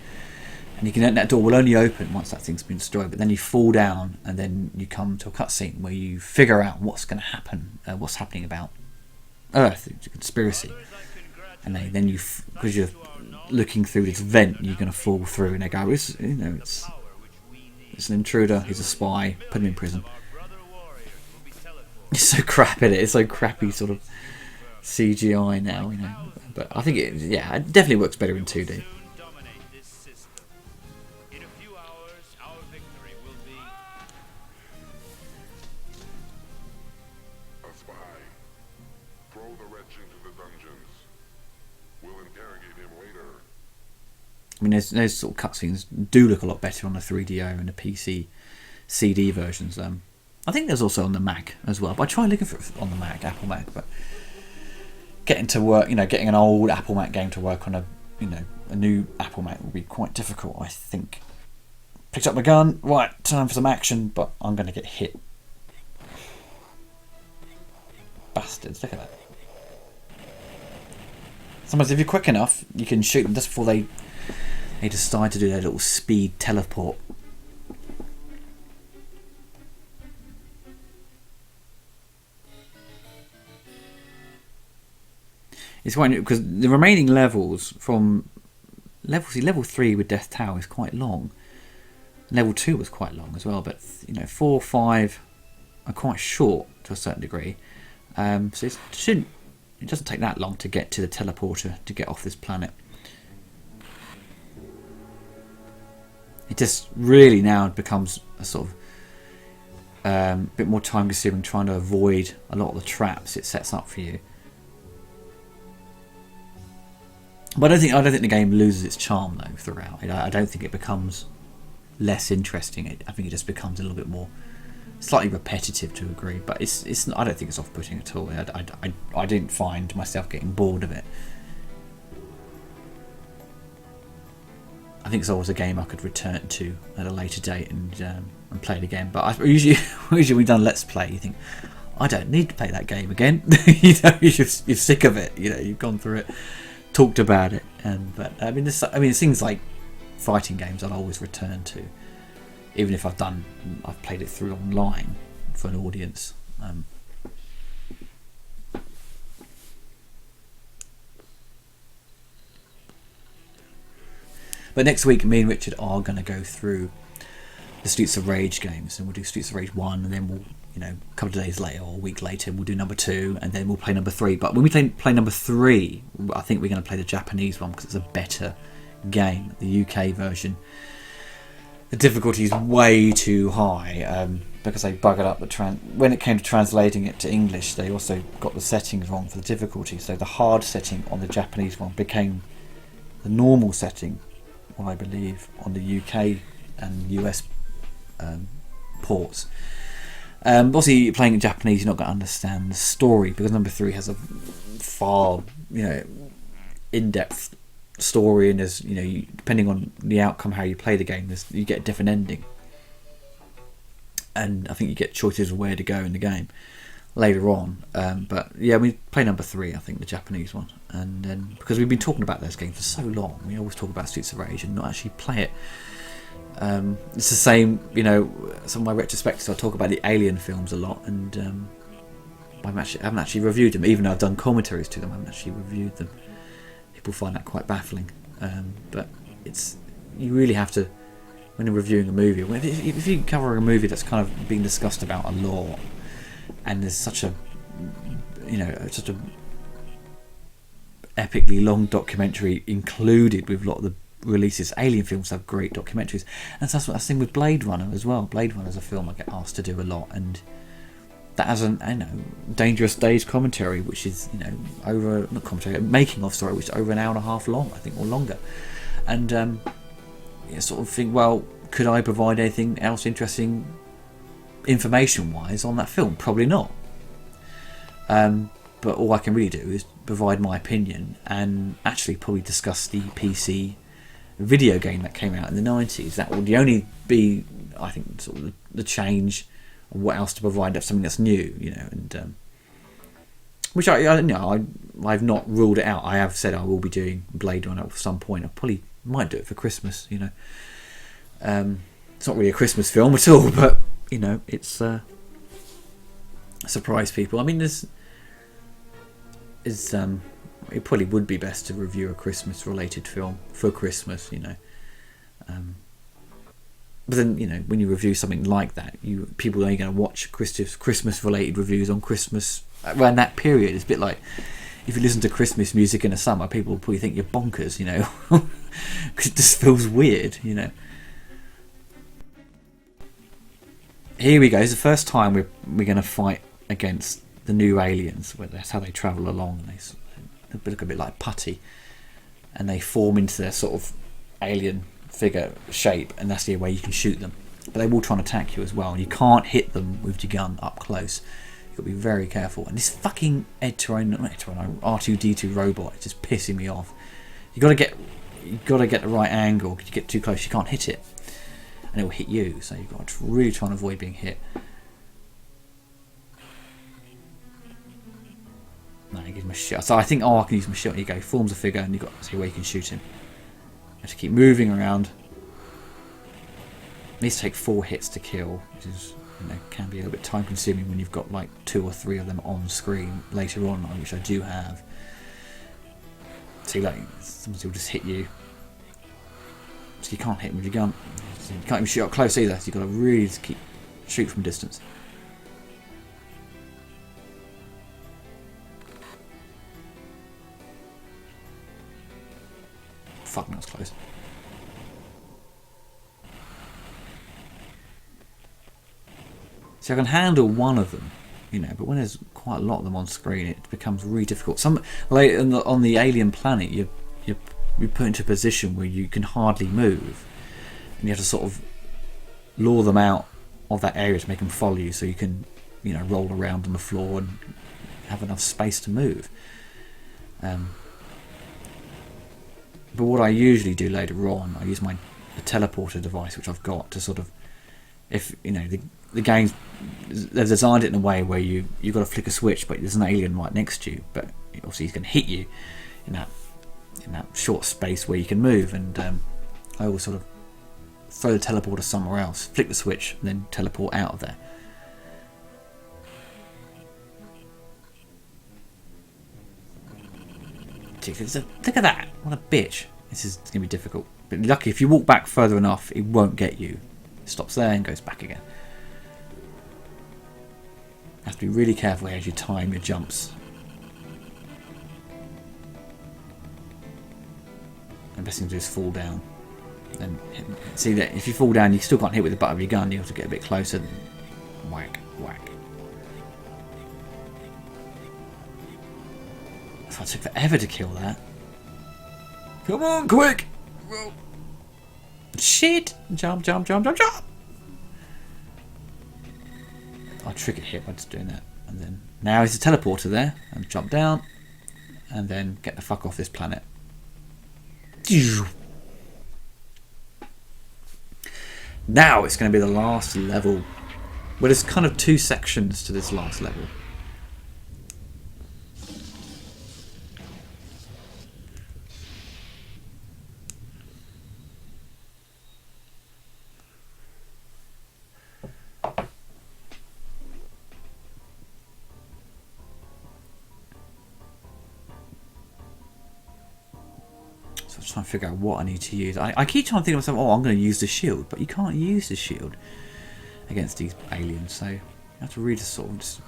And that door will only open once that thing's been destroyed, but then you fall down, and then you come to a cutscene where you figure out what's going to happen, what's happening about Earth, the conspiracy. and then you, because you're looking through this vent, you're going to fall through, and they go, it's an intruder, he's a spy, put him in prison. It's so crap, isn't it? It's so crappy sort of CGI now, But I think it definitely works better in 2D. A spy. Throw the wretch into the dungeons. We'll interrogate him later. I mean, those sort of cutscenes do look a lot better on the 3DO and the PC CD versions. I think there's also on the Mac as well, but I try looking for it on the Mac, Apple Mac, but getting to work, getting an old Apple Mac game to work on a new Apple Mac will be quite difficult, I think. Picked up my gun, right, time for some action, but I'm going to get hit. Bastards, look at that. Sometimes if you're quick enough, you can shoot them just before they decide to do their little speed teleport. It's quite, because the remaining levels from level 3 with Death Tower is quite long. Level 2 was quite long as well, but 4, 5 are quite short to a certain degree. So it doesn't take that long to get to the teleporter to get off this planet. It just really now becomes a sort of bit more time consuming trying to avoid a lot of the traps it sets up for you. But I don't think the game loses its charm though throughout. I don't think it becomes less interesting. I think it just becomes a little bit more slightly repetitive to a degree. But it's I don't think it's off-putting at all. I didn't find myself getting bored of it. I think it's always a game I could return to at a later date and play it again. But usually we've done Let's Play, you think, I don't need to play that game again. You're sick of it. You've gone through it, talked about it, but there's things like fighting games I'll always return to, even if I've played it through online for an audience. But next week, me and Richard are going to go through the Streets of Rage games, and we'll do Streets of Rage 1, and then we'll, a couple of days later or a week later, we'll do number 2, and then we'll play number 3. But when we play number 3, I think we're going to play the Japanese one because it's a better game. The UK version, the difficulty is way too high because they buggered up when it came to translating it to English. They also got the settings wrong for the difficulty, so the hard setting on the Japanese one became the normal setting, I believe, on the UK and US ports. Obviously, playing in Japanese, you're not going to understand the story because number 3 has a far, in-depth story, and there's, depending on the outcome, how you play the game, you get a different ending, and I think you get choices of where to go in the game later on. But yeah, we play number 3, I think, the Japanese one, and then because we've been talking about those games for so long, we always talk about Streets of Rage and not actually play it. It's the same, some of my retrospectives, I talk about the Alien films a lot, and I haven't actually reviewed them, even though I've done commentaries to them. I haven't actually reviewed them. People find that quite baffling, but you really have to, when you're reviewing a movie, if you cover a movie that's kind of being discussed about a lot, and there's such a epically long documentary included with a lot of the releases. Alien films have great documentaries, and so that's what I think with Blade Runner as well. Blade Runner is a film I get asked to do a lot, and that has Dangerous Days commentary, which is making of story, which is over an hour and a half long, I think, or longer. And you sort of think, well, could I provide anything else interesting information wise on that film? Probably not. But all I can really do is provide my opinion and actually probably discuss the PC video game that came out in the 90s. That would only be, I think, sort of the change, or what else to provide of something that's new, and which I've not ruled it out. I have said I will be doing Blade Runner at some point. I probably might do it for Christmas. It's not really a Christmas film at all, but it's surprise people. I mean, it probably would be best to review a Christmas related film for Christmas, you know. But then, you know, when you review something like that, people are only going to watch Christmas related reviews on Christmas around that period. It's a bit like if you listen to Christmas music in the summer, people will probably think you're bonkers, you know, because it just feels weird, you know. Here we go. It's the first time we're going to fight against the new aliens. Where that's how they travel along, and they look a bit like putty, and they form into their sort of alien figure shape, and that's the way you can shoot them. But they will try and attack you as well, and you can't hit them with your gun up close. You've got to be very careful. And this fucking R2D2 robot is just pissing me off. You got to get the right angle. If you get too close, you can't hit it, and it will hit you. So you've got to really try and avoid being hit. No, he gives him a shot. So I think, I can use my shot. Here you go. Forms a figure, and you've got to see where you can shoot him. You have to keep moving around. It needs to take 4 hits to kill, which is, you know, can be a little bit time consuming when you've got like 2 or 3 of them on screen later on, which I do have. See, like, sometimes he'll just hit you. So you can't hit him with your gun. So you can't even shoot up close either, so you've got to really just shoot from distance. Fuck, that was close. So I can handle one of them, you know, but when there's quite a lot of them on screen, it becomes really difficult. Some like on the alien planet, you're put into a position where you can hardly move, and you have to sort of lure them out of that area to make them follow you, so you can, you know, roll around on the floor and have enough space to move. But what I usually do later on, I use the teleporter device, which I've got to sort of, if you know the game's, they've designed it in a way where you've got to flick a switch, but there's an alien right next to you, but obviously he's going to hit you in that short space where you can move, and I always sort of throw the teleporter somewhere else, flick the switch, and then teleport out of there. Look at that! What a bitch! This is going to be difficult. But lucky if you walk back further enough, it won't get you. It stops there and goes back again. You have to be really careful as you time your jumps. The best thing to do is fall down. Then see that if you fall down, you still can't hit with the butt of your gun. You have to get a bit closer. And whack, whack. It took forever to kill that. Come on, quick! Whoa. Shit! Jump, jump, jump, jump, jump! I'll trick it here by just doing that. And then now is the teleporter there. And jump down. And then get the fuck off this planet. Now it's going to be the last level. Well, there's kind of 2 sections to this last level. Trying to figure out what I need to use. I keep trying to think of myself, I'm going to use the shield, but you can't use the shield against these aliens, so you have to really sort of just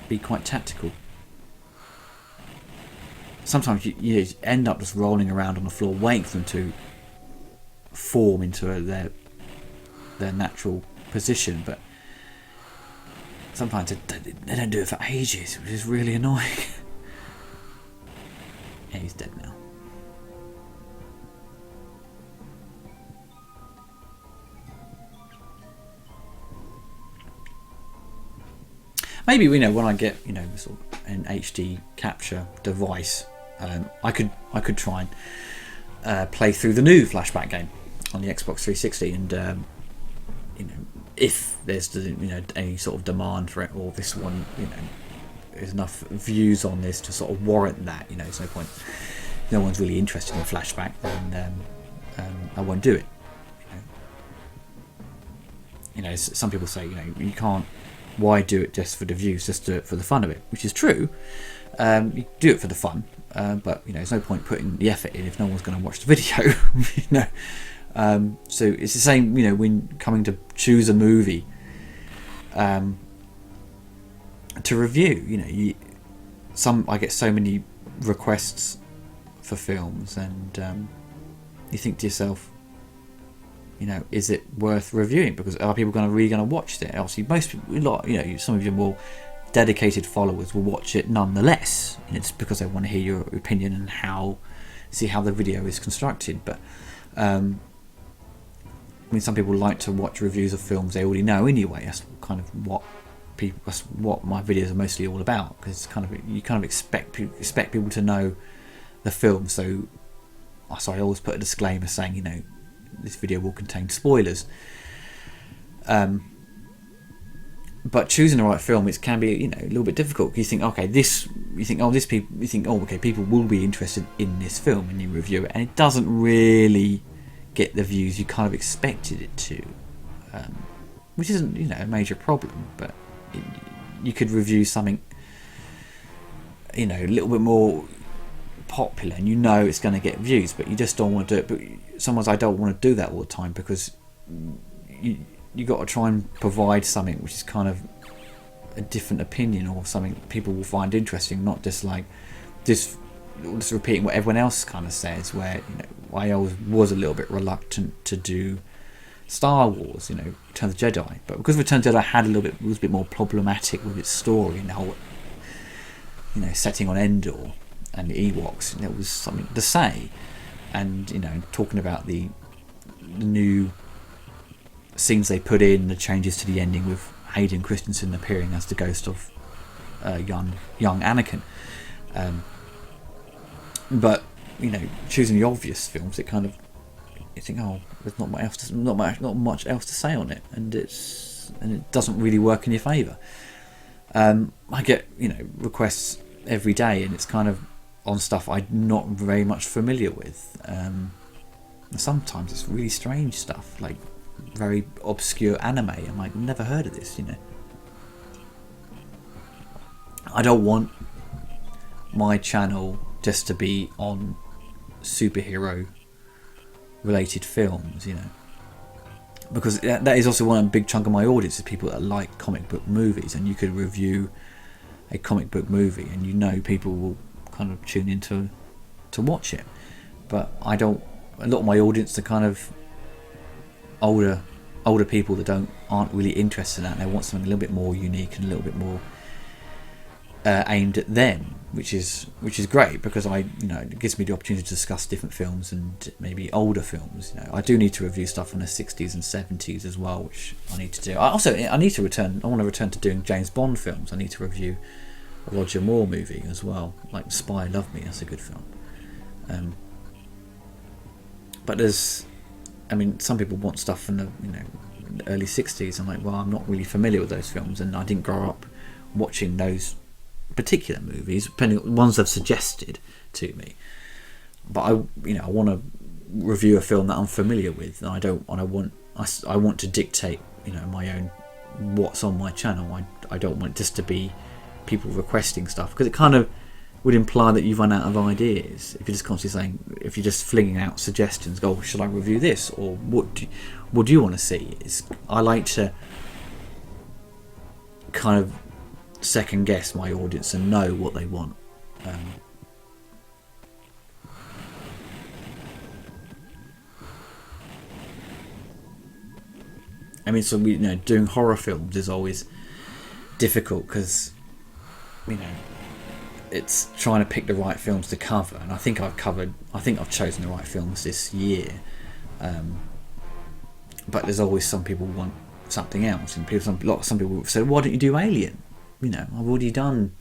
be quite tactical. Sometimes you end up just rolling around on the floor waiting for them to form into their natural position, but sometimes they don't do it for ages, which is really annoying. Yeah, he's dead now. Maybe when I get sort of an HD capture device, I could try and play through the new Flashback game on the Xbox 360, and if there's any sort of demand for it, or this one there's enough views on this to sort of warrant that. There's no point. No one's really interested in Flashback, then I won't do it. Some people say you can't. Why do it just for the views? Just do it for the fun of it, which is true. You do it for the fun, but there's no point putting the effort in if no one's going to watch the video. So it's the same when coming to choose a movie to review. I get so many requests for films, and you think to yourself, is it worth reviewing? Because are people really going to watch it? Obviously, most people, some of your more dedicated followers will watch it nonetheless. It's because they want to hear your opinion and see how the video is constructed. But some people like to watch reviews of films they already know anyway. That's kind of what my videos are mostly all about, because you expect people to know the film. So I always put a disclaimer saying this video will contain spoilers. But choosing the right film, it can be a little bit difficult. You think people will be interested in this film, and you review it, and it doesn't really get the views you kind of expected it to, which isn't a major problem. But you could review something a little bit more popular, and it's going to get views, but you just don't want to do it. But sometimes I don't want to do that all the time, because you got to try and provide something which is kind of a different opinion, or something people will find interesting, not just like just repeating what everyone else kind of says. Where I always was a little bit reluctant to do Star Wars, Return of the Jedi, but because Return of the Jedi was a bit more problematic with its story and the whole setting on Endor and the Ewoks, there was something to say. And talking about the new scenes they put in, the changes to the ending with Hayden Christensen appearing as the ghost of young Anakin. But choosing the obvious films, you think, there's not much else to say on it, and it doesn't really work in your favour. I get requests every day, and it's kind of on stuff I'm not very much familiar with. Sometimes it's really strange stuff, like very obscure anime. I'm like, never heard of this. I don't want my channel just to be on superhero related films, because that is also one big chunk of my audience is people that like comic book movies, and you could review a comic book movie and people will kind of tune in to watch it. But a lot of my audience are kind of older people that aren't really interested in that. They want something a little bit more unique and a little bit more aimed at them, which is great, because it gives me the opportunity to discuss different films and maybe older films. I do need to review stuff from the 60s and 70s as well, which I need to do. I want to return to doing James Bond films. I need to review a Roger Moore movie as well, like Spy Love Me. That's a good film. But some people want stuff from the early 60s. I'm like, well, I'm not really familiar with those films, and I didn't grow up watching those particular movies, depending on ones they've suggested to me. But I want to review a film that I'm familiar with, and I want to dictate my own what's on my channel. I don't want it just to be people requesting stuff, because it kind of would imply that you've run out of ideas if you're just constantly saying, if you're just flinging out suggestions, go, should I review this, or what do you want to see? I like to kind of second guess my audience and know what they want. Doing horror films is always difficult, because it's trying to pick the right films to cover, and I think I've chosen the right films this year. But there's always some people who want something else, and some people say, why don't you do Alien? I've already done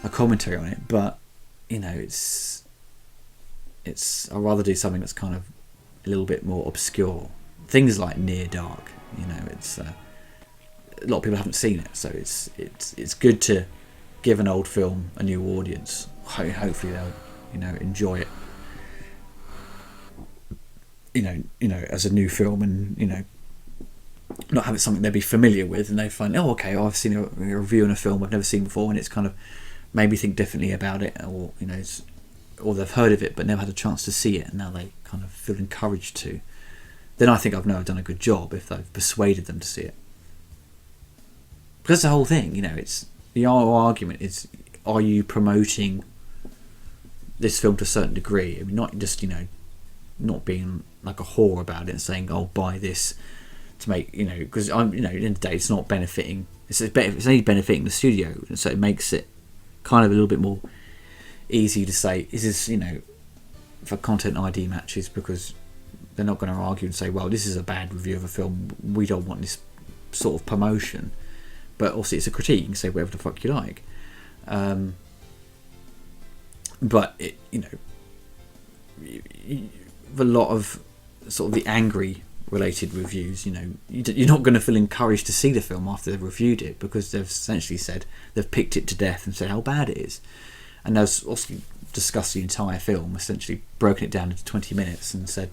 a commentary on it, but it's I'd rather do something that's kind of a little bit more obscure. Things like Near Dark, it's a lot of people haven't seen it, so it's good to give an old film a new audience. Hopefully they'll enjoy it as a new film, and not have it something they'd be familiar with, and they find, I've seen a review on a film I've never seen before, and it's kind of made me think differently about it, or or they've heard of it but never had a chance to see it, and now they kind of feel encouraged to, then I think I've done a good job if I've persuaded them to see it. Because the whole thing, it's the whole argument is, are you promoting this film to a certain degree? I mean, not just not being like a whore about it and saying, "Oh, buy this to make," because I'm, at the end of the day, it's not benefiting. It's only benefiting the studio, and so it makes it kind of a little bit more easy to say, "Is this for content ID matches?" Because they're not going to argue and say, "Well, this is a bad review of a film. We don't want this sort of promotion." But also, it's a critique. You can say whatever the fuck you like. But it, a lot of sort of the angry related reviews, you're not going to feel encouraged to see the film after they've reviewed it, because they've essentially said they've picked it to death and said how bad it is, and they've also discussed the entire film, essentially broken it down into 20 minutes and said,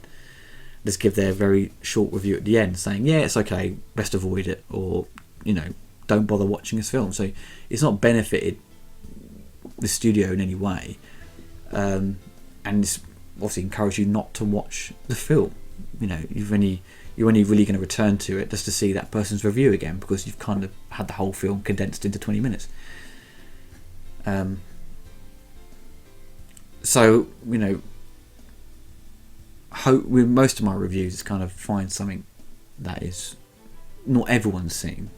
let's give their very short review at the end saying, yeah, it's okay, best avoid it, or don't bother watching this film. So it's not benefited the studio in any way, and it's obviously encouraged you not to watch the film. You're only really going to return to it just to see that person's review again, because you've kind of had the whole film condensed into 20 minutes. So hope with most of my reviews is kind of find something that is not everyone's seen,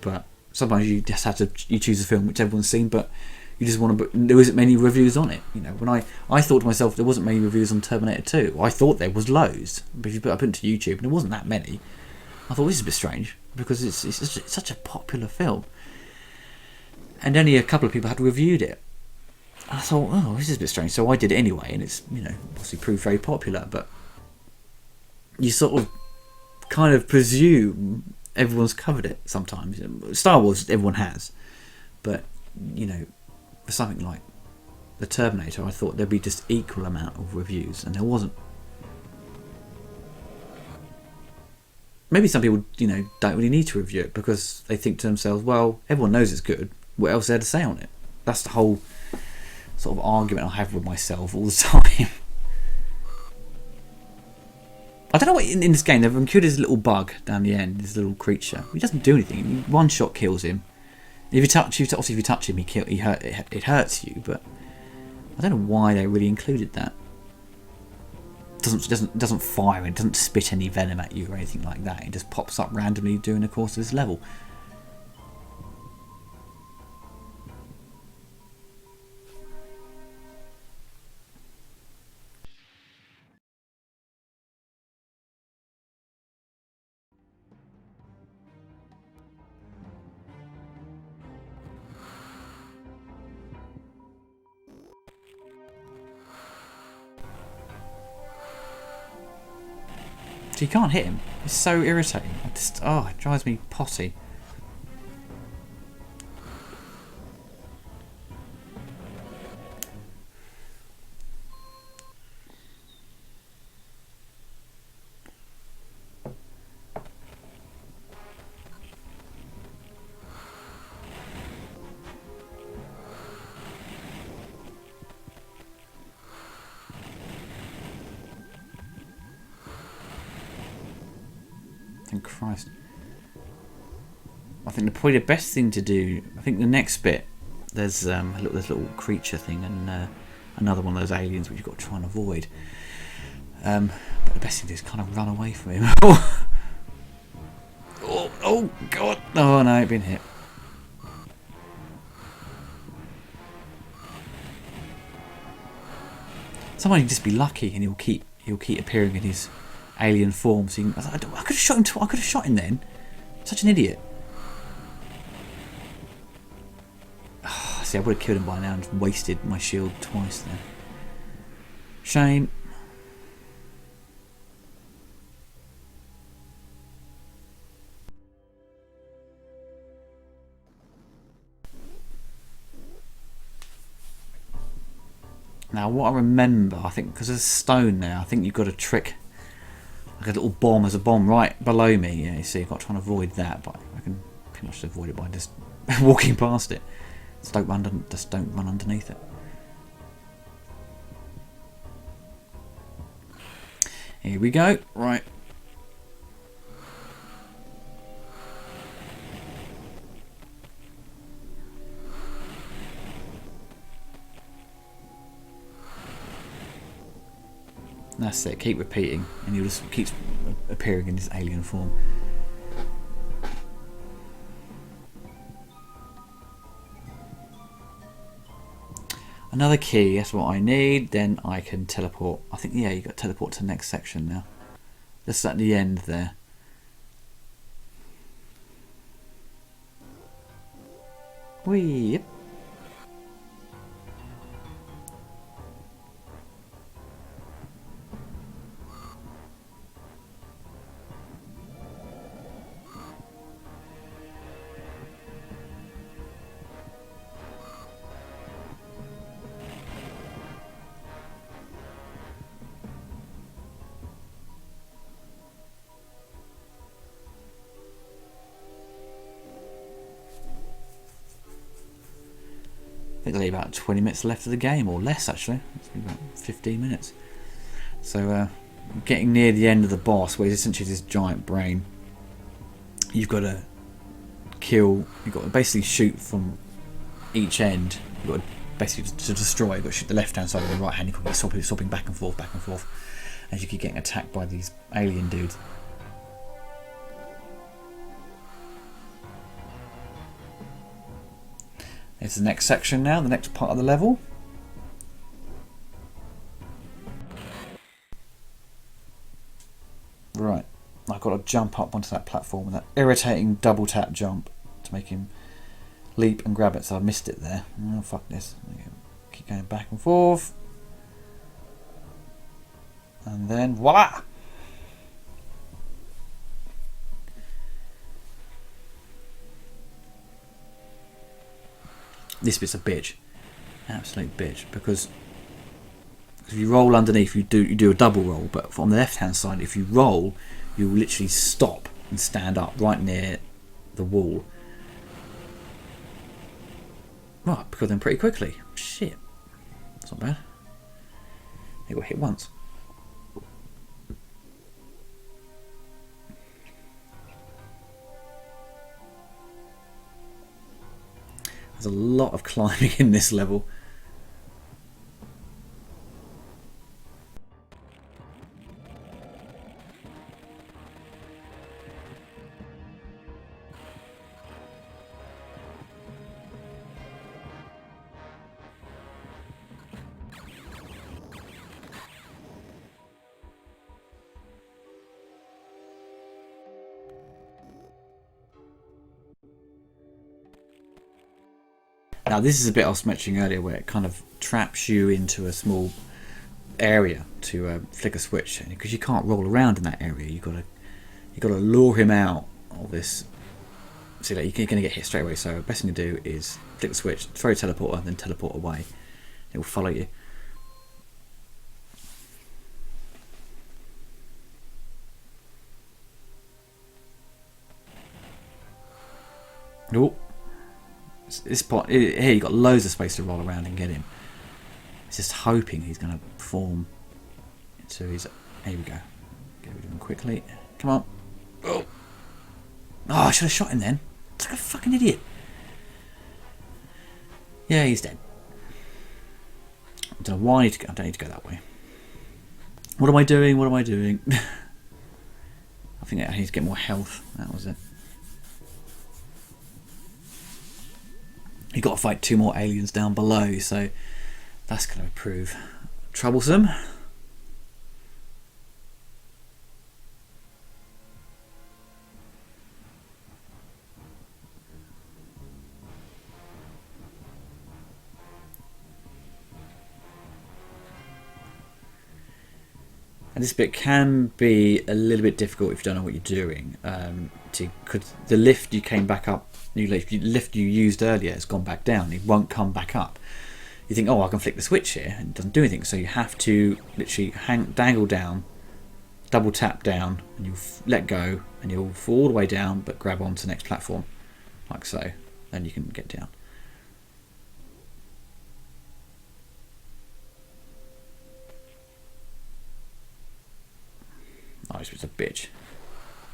but sometimes you just have to choose a film which everyone's seen, but you just want to. There isn't many reviews on it. When I thought to myself, there wasn't many reviews on Terminator 2. I thought there was loads, but if you put it into YouTube, and there wasn't that many. I thought, this is a bit strange, because it's such a popular film, and only a couple of people had reviewed it. I thought, oh, this is a bit strange, so I did it anyway, and it's obviously proved very popular. But you sort of kind of presume everyone's covered it sometimes. Star Wars, everyone has, but for something like the Terminator, I thought there'd be just equal amount of reviews, and there wasn't. Maybe some people don't really need to review it, because they think to themselves, well, everyone knows it's good, what else is there to say on it? That's the whole sort of argument I have with myself all the time. I don't know what in this game they've included this little bug down the end, this little creature. He doesn't do anything. One shot kills him. If you touch him, it hurts you. But I don't know why they really included that. It doesn't fire. It doesn't spit any venom at you or anything like that. It just pops up randomly during the course of this level. You can't hit him. It's so irritating. It drives me potty. Thank Christ. I think probably the best thing to do, I think the next bit, there's this little creature thing and another one of those aliens which you've got to try and avoid. But the best thing to do is kind of run away from him. Oh God! Oh no, I've been hit. Someone can just be lucky and he'll keep appearing in his alien form. So I could have shot him. I could have shot him then. Such an idiot. See, I would have killed him by now and wasted my shield twice then. Shame. Now, what I remember, I think, because there's a stone there, I think you've got to trick like a little bomb as a bomb right below me. Yeah, you see, I've got to try and avoid that, but I can pretty much avoid it by just walking past it. Just don't run underneath it. Here we go. Right. That's it. Keep repeating, and he just keeps appearing in this alien form. Another key. That's what I need. Then I can teleport. I think you got to teleport to the next section now. Just at the end there. Whee! Yep. I think there's about 20 minutes left of the game, or less actually. It's been about 15 minutes. So getting near the end of the boss, where it's essentially this giant brain. You've got to kill. You've got to basically shoot from each end. You've got to basically to destroy. You've got to shoot the left-hand side or the right hand. You've got to keep swapping back and forth, as you keep getting attacked by these alien dudes. It's the next section now, the next part of the level. Right, I've got to jump up onto that platform with that irritating double tap jump to make him leap and grab it, so I missed it there. Oh, fuck this. Keep going back and forth. And then voila! This bit's a bitch, absolute bitch, because if you roll underneath, you do a double roll, but on the left hand side, if you roll, you literally stop and stand up right near the wall. Right, because then pretty quickly. Shit, that's not bad. You got hit once. There's a lot of climbing in this level. Now this is a bit I was mentioning earlier, where it kind of traps you into a small area to flick a switch, because you can't roll around in that area. You got to lure him out of this. See, like, you're going to get hit straight away. So the best thing to do is flick the switch, throw a teleporter, then teleport away. It will follow you. Oh. This part here, you got loads of space to roll around and get him. It's just hoping he's going to form into his. Here we go. Get rid of him quickly. Come on. Oh, I should have shot him then. It's like a fucking idiot. Yeah, he's dead. I don't know why I need to go. I don't need to go that way. What am I doing? What am I doing? I think I need to get more health. That was it. You've got to fight 2 more aliens down below, so that's going to prove troublesome. And this bit can be a little bit difficult if you don't know what you're doing. Because the lift you came back up, the lift you used earlier has gone back down. It won't come back up. You think, oh, I can flick the switch here, and it doesn't do anything. So you have to literally dangle down, double tap down, and you'll let go, and you'll fall all the way down, but grab onto the next platform, like so. Then you can get down. Oh, this was a bitch.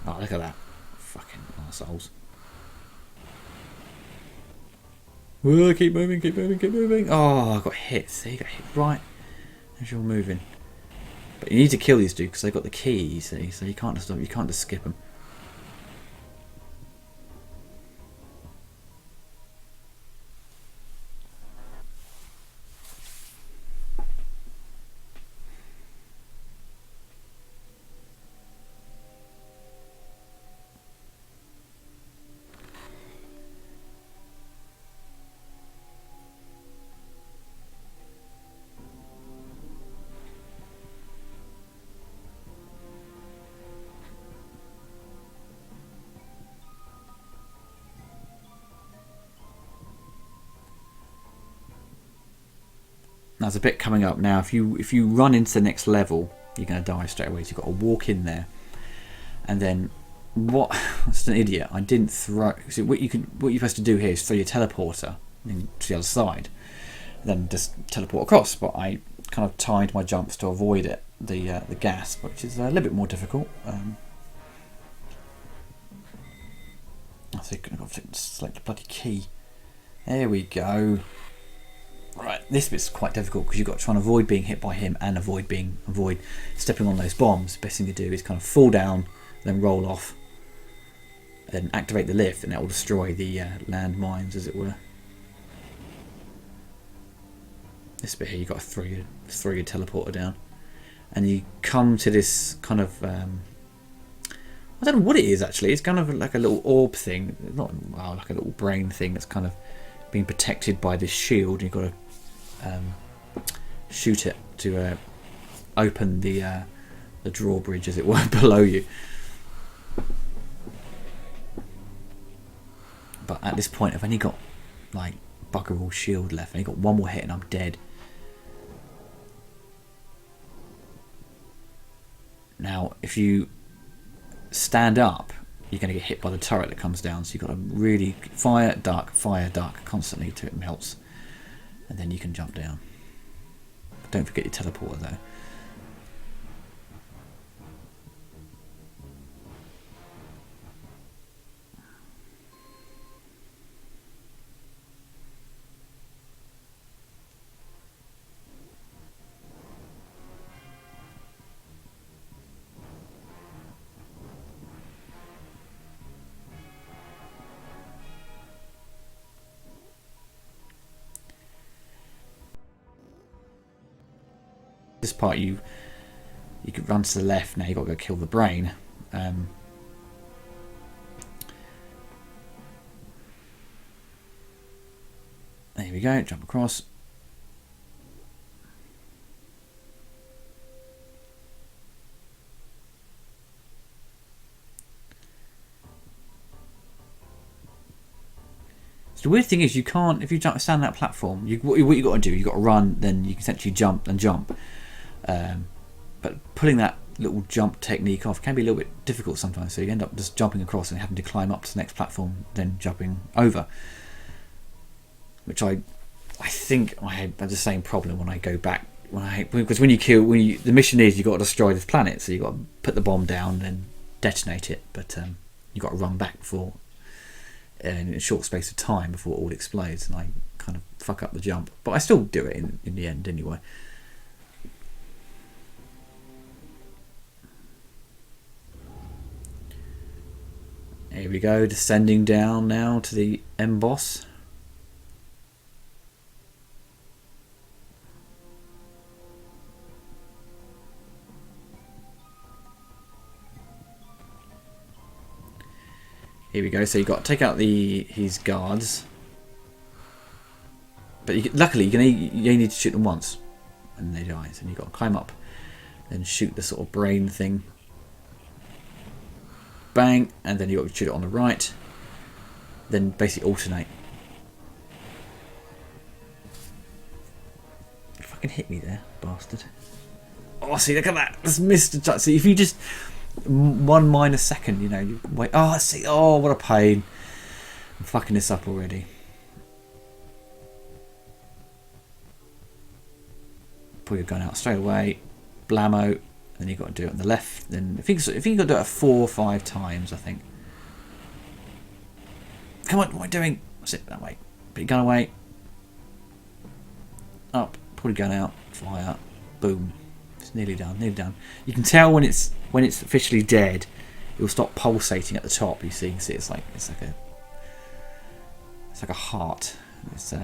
Oh, look at that. Fucking assholes. Whoa, keep moving, keep moving, keep moving. Oh, I got hit. See, you got hit right as you're moving. But you need to kill these dudes because they've got the key, you see, so you can't just stop. You can't just skip them. Now there's a bit coming up now. If you run into the next level, you're going to die straight away. So you've got to walk in there, and then what? That's an idiot. I didn't throw. So what you're supposed to do here is throw your teleporter to the other side, and then just teleport across. But I kind of timed my jumps to avoid it, the gas, which is a little bit more difficult. I think I've got to select the bloody key. There we go. Right, this bit's quite difficult because you've got to try and avoid being hit by him and avoid stepping on those bombs. Best thing to do is kind of fall down, then roll off, then activate the lift, and it will destroy the landmines, as it were. This bit here, you've got to throw your teleporter down, and you come to this kind of I don't know what it is actually. It's kind of like a little orb thing, like a little brain thing that's kind of being protected by this shield. You've got to shoot it to open the drawbridge, as it were, below you. But at this point, I've only got like bugger all shield left. I've only got one more hit and I'm dead. Now, if you stand up, you're going to get hit by the turret that comes down. So you've got to really fire, duck constantly till it melts. And then you can jump down. But don't forget your teleporter though. This part you could run to the left. Now you've got to go kill the brain. There we go, jump across. So the weird thing is you can't, if you stand on that platform, what you got to do, you've got to run, then you can essentially jump and jump. But pulling that little jump technique off can be a little bit difficult sometimes, so you end up just jumping across and having to climb up to the next platform, then jumping over. Which I think I had the same problem when I go back. Because the mission is you've got to destroy this planet, so you've got to put the bomb down and detonate it, but you've got to run back in a short space of time before it all explodes, and I kind of fuck up the jump. But I still do it in the end anyway. Here we go, descending down now to the M boss. Here we go. So you've got to take out his guards, but luckily you only need to shoot them once, and they die. So you've got to climb up, then shoot the sort of brain thing. Bang, and then you got to shoot it on the right. Then basically alternate. You fucking hit me there, bastard. Oh, see, look at that. That's missed a touch. See, if you just 1 minor second, you wait. Oh, see. Oh, what a pain. I'm fucking this up already. Pull your gun out straight away. Blammo. then you've got to do it on the left. Then if you got to do it 4 or 5 times, I think. Come on, what are you doing? That's it, that way. Put your gun away. Up, pull your gun out, fire, boom. It's nearly done, nearly done. You can tell when it's officially dead, it will stop pulsating at the top. You see it's like a heart. It's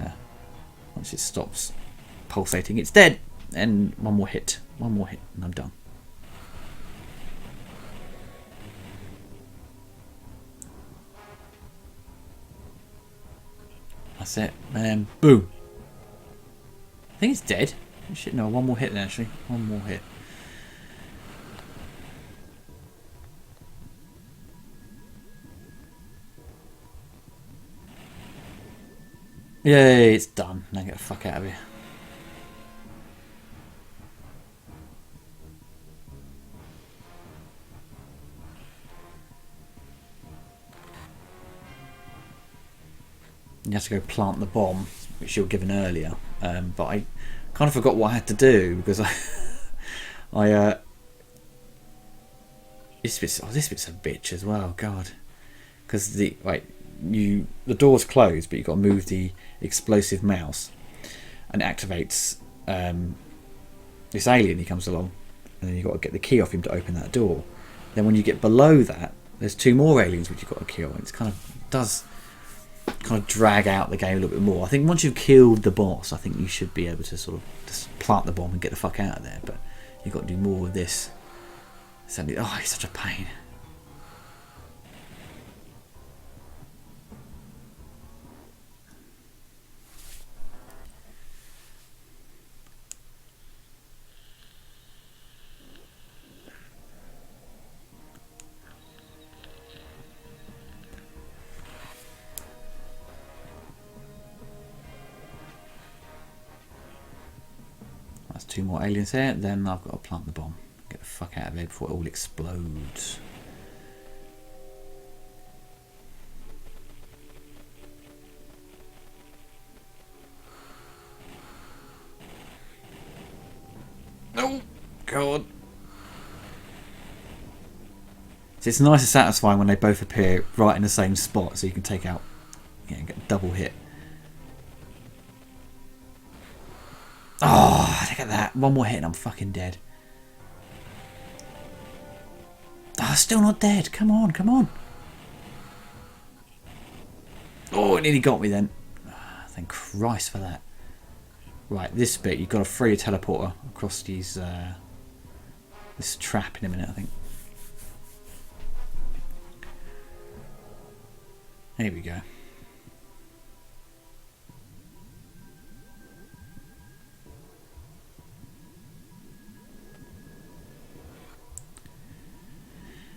once it stops pulsating, it's dead. And one more hit, and I'm done. That's it, and then boom. I think it's dead. Shit, no, one more hit then actually. One more hit. Yay, it's done. Now get the fuck out of here. You have to go plant the bomb, which you were given earlier, but I kind of forgot what I had to do because this bit's a bitch as well. God, because the door's closed, but you've got to move the explosive mouse, and it activates this alien. He comes along, and then you've got to get the key off him to open that door. Then when you get below that, there's 2 more aliens which you've got to kill. And it's kind of drag out the game a little bit more. I think once you've killed the boss, I think you should be able to sort of just plant the bomb and get the fuck out of there. But you've got to do more of this. Oh, it's such a pain. That's 2 more aliens here. Then I've got to plant the bomb. Get the fuck out of here before it all explodes. Oh, God. So it's nice and satisfying when they both appear right in the same spot, so you can take out, get a double hit. Oh, look at that. One more hit and I'm fucking dead. Oh, still not dead. Come on, come on. Oh, it nearly got me then. Oh, thank Christ for that. Right, this bit, you've got to free a teleporter across these, this trap in a minute, I think. Here we go.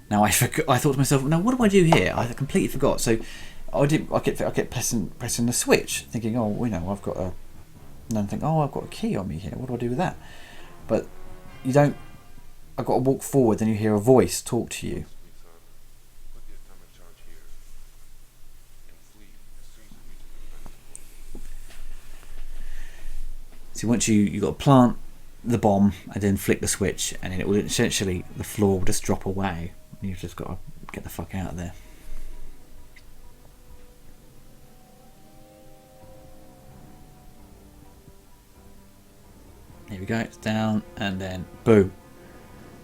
Now I thought to myself, now what do I do here? I completely forgot. So I kept pressing the switch, thinking, oh, I've got a. And then think, oh, I've got a key on me here. What do I do with that? But you don't. I've got to walk forward. Then you hear a voice talk to you. So once you got to plant the bomb and then flick the switch, and then it will essentially the floor will just drop away. You've just got to get the fuck out of there. Here we go, it's down, and then boom.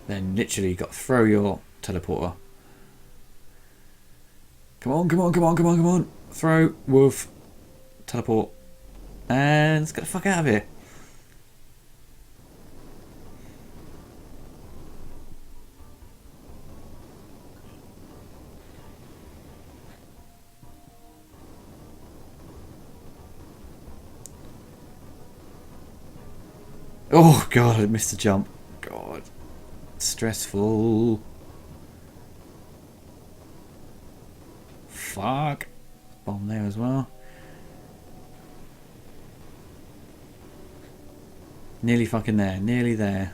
Then literally you've got to throw your teleporter. Come on, come on, come on, come on, come on. Throw, woof, teleport, and let's get the fuck out of here. Oh God, I missed the jump. God, stressful. Fuck. Bomb there as well. Nearly fucking there, nearly there.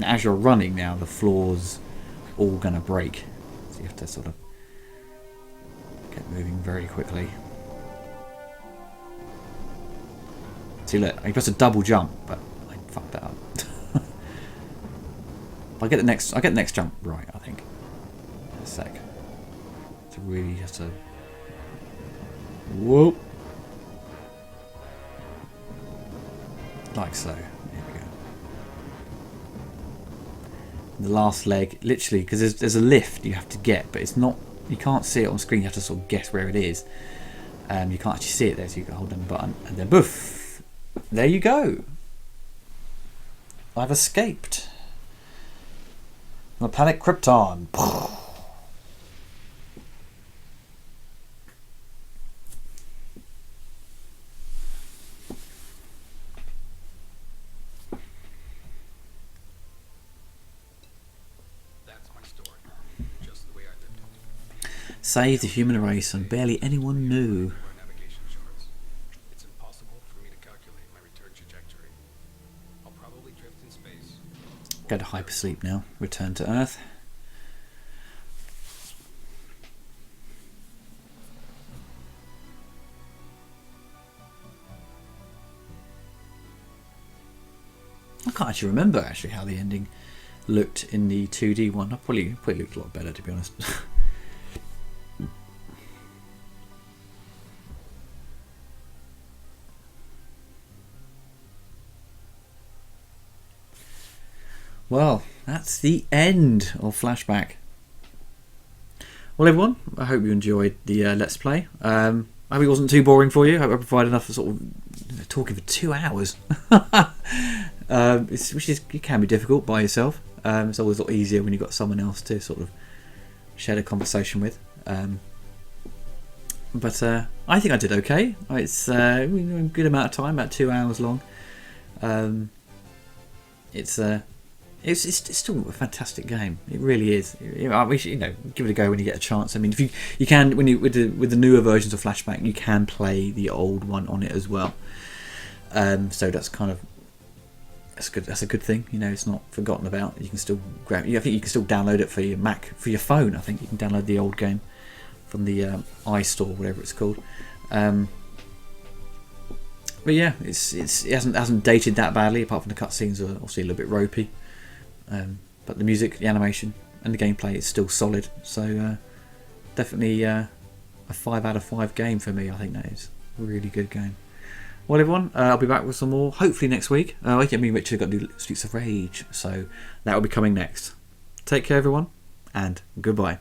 As you're running now, the floor's all gonna break. So you have to sort of get moving very quickly. See, look, I press a double jump, but I fucked that up. I get the next jump right, I think. In a sec. To really have to. Whoop. Like so. Here we go. The last leg, literally, because there's a lift you have to get, but it's not. You can't see it on screen. You have to sort of guess where it is. You can't actually see it there, so you can hold down the button, and then boof. There you go. I've escaped. The planet Krypton. That's my story. Just the way I lived it. Saved the human race, and barely anyone knew. Our navigation charts. It's impossible for me to calculate my return trajectory. I'll probably drift in space. Go to hypersleep now. Return to Earth. I can't actually remember how the ending looked in the 2D one. I probably looked a lot better, to be honest. Well, that's the end of Flashback. Well, everyone, I hope you enjoyed the Let's Play. I hope it wasn't too boring for you. I hope I provided enough sort of talking for 2 hours. It can be difficult by yourself. It's always a lot easier when you've got someone else to sort of share the conversation with. But I think I did okay. It's a good amount of time, about 2 hours long. It's still a fantastic game. It really is. We should, give it a go when you get a chance. I mean, if you can, with the newer versions of Flashback, you can play the old one on it as well. So that's kind of good. That's a good thing. It's not forgotten about. You can still grab. I think you can still download it for your Mac, for your phone. I think you can download the old game from the iStore, whatever it's called. But yeah, it hasn't dated that badly. Apart from the cutscenes are obviously a little bit ropey. But the music, the animation, and the gameplay is still solid. So definitely a 5 out of 5 game for me. I think that is a really good game. Well, everyone, I'll be back with some more, hopefully next week. Richard got to do Streets of Rage, so that will be coming next. Take care, everyone, and goodbye.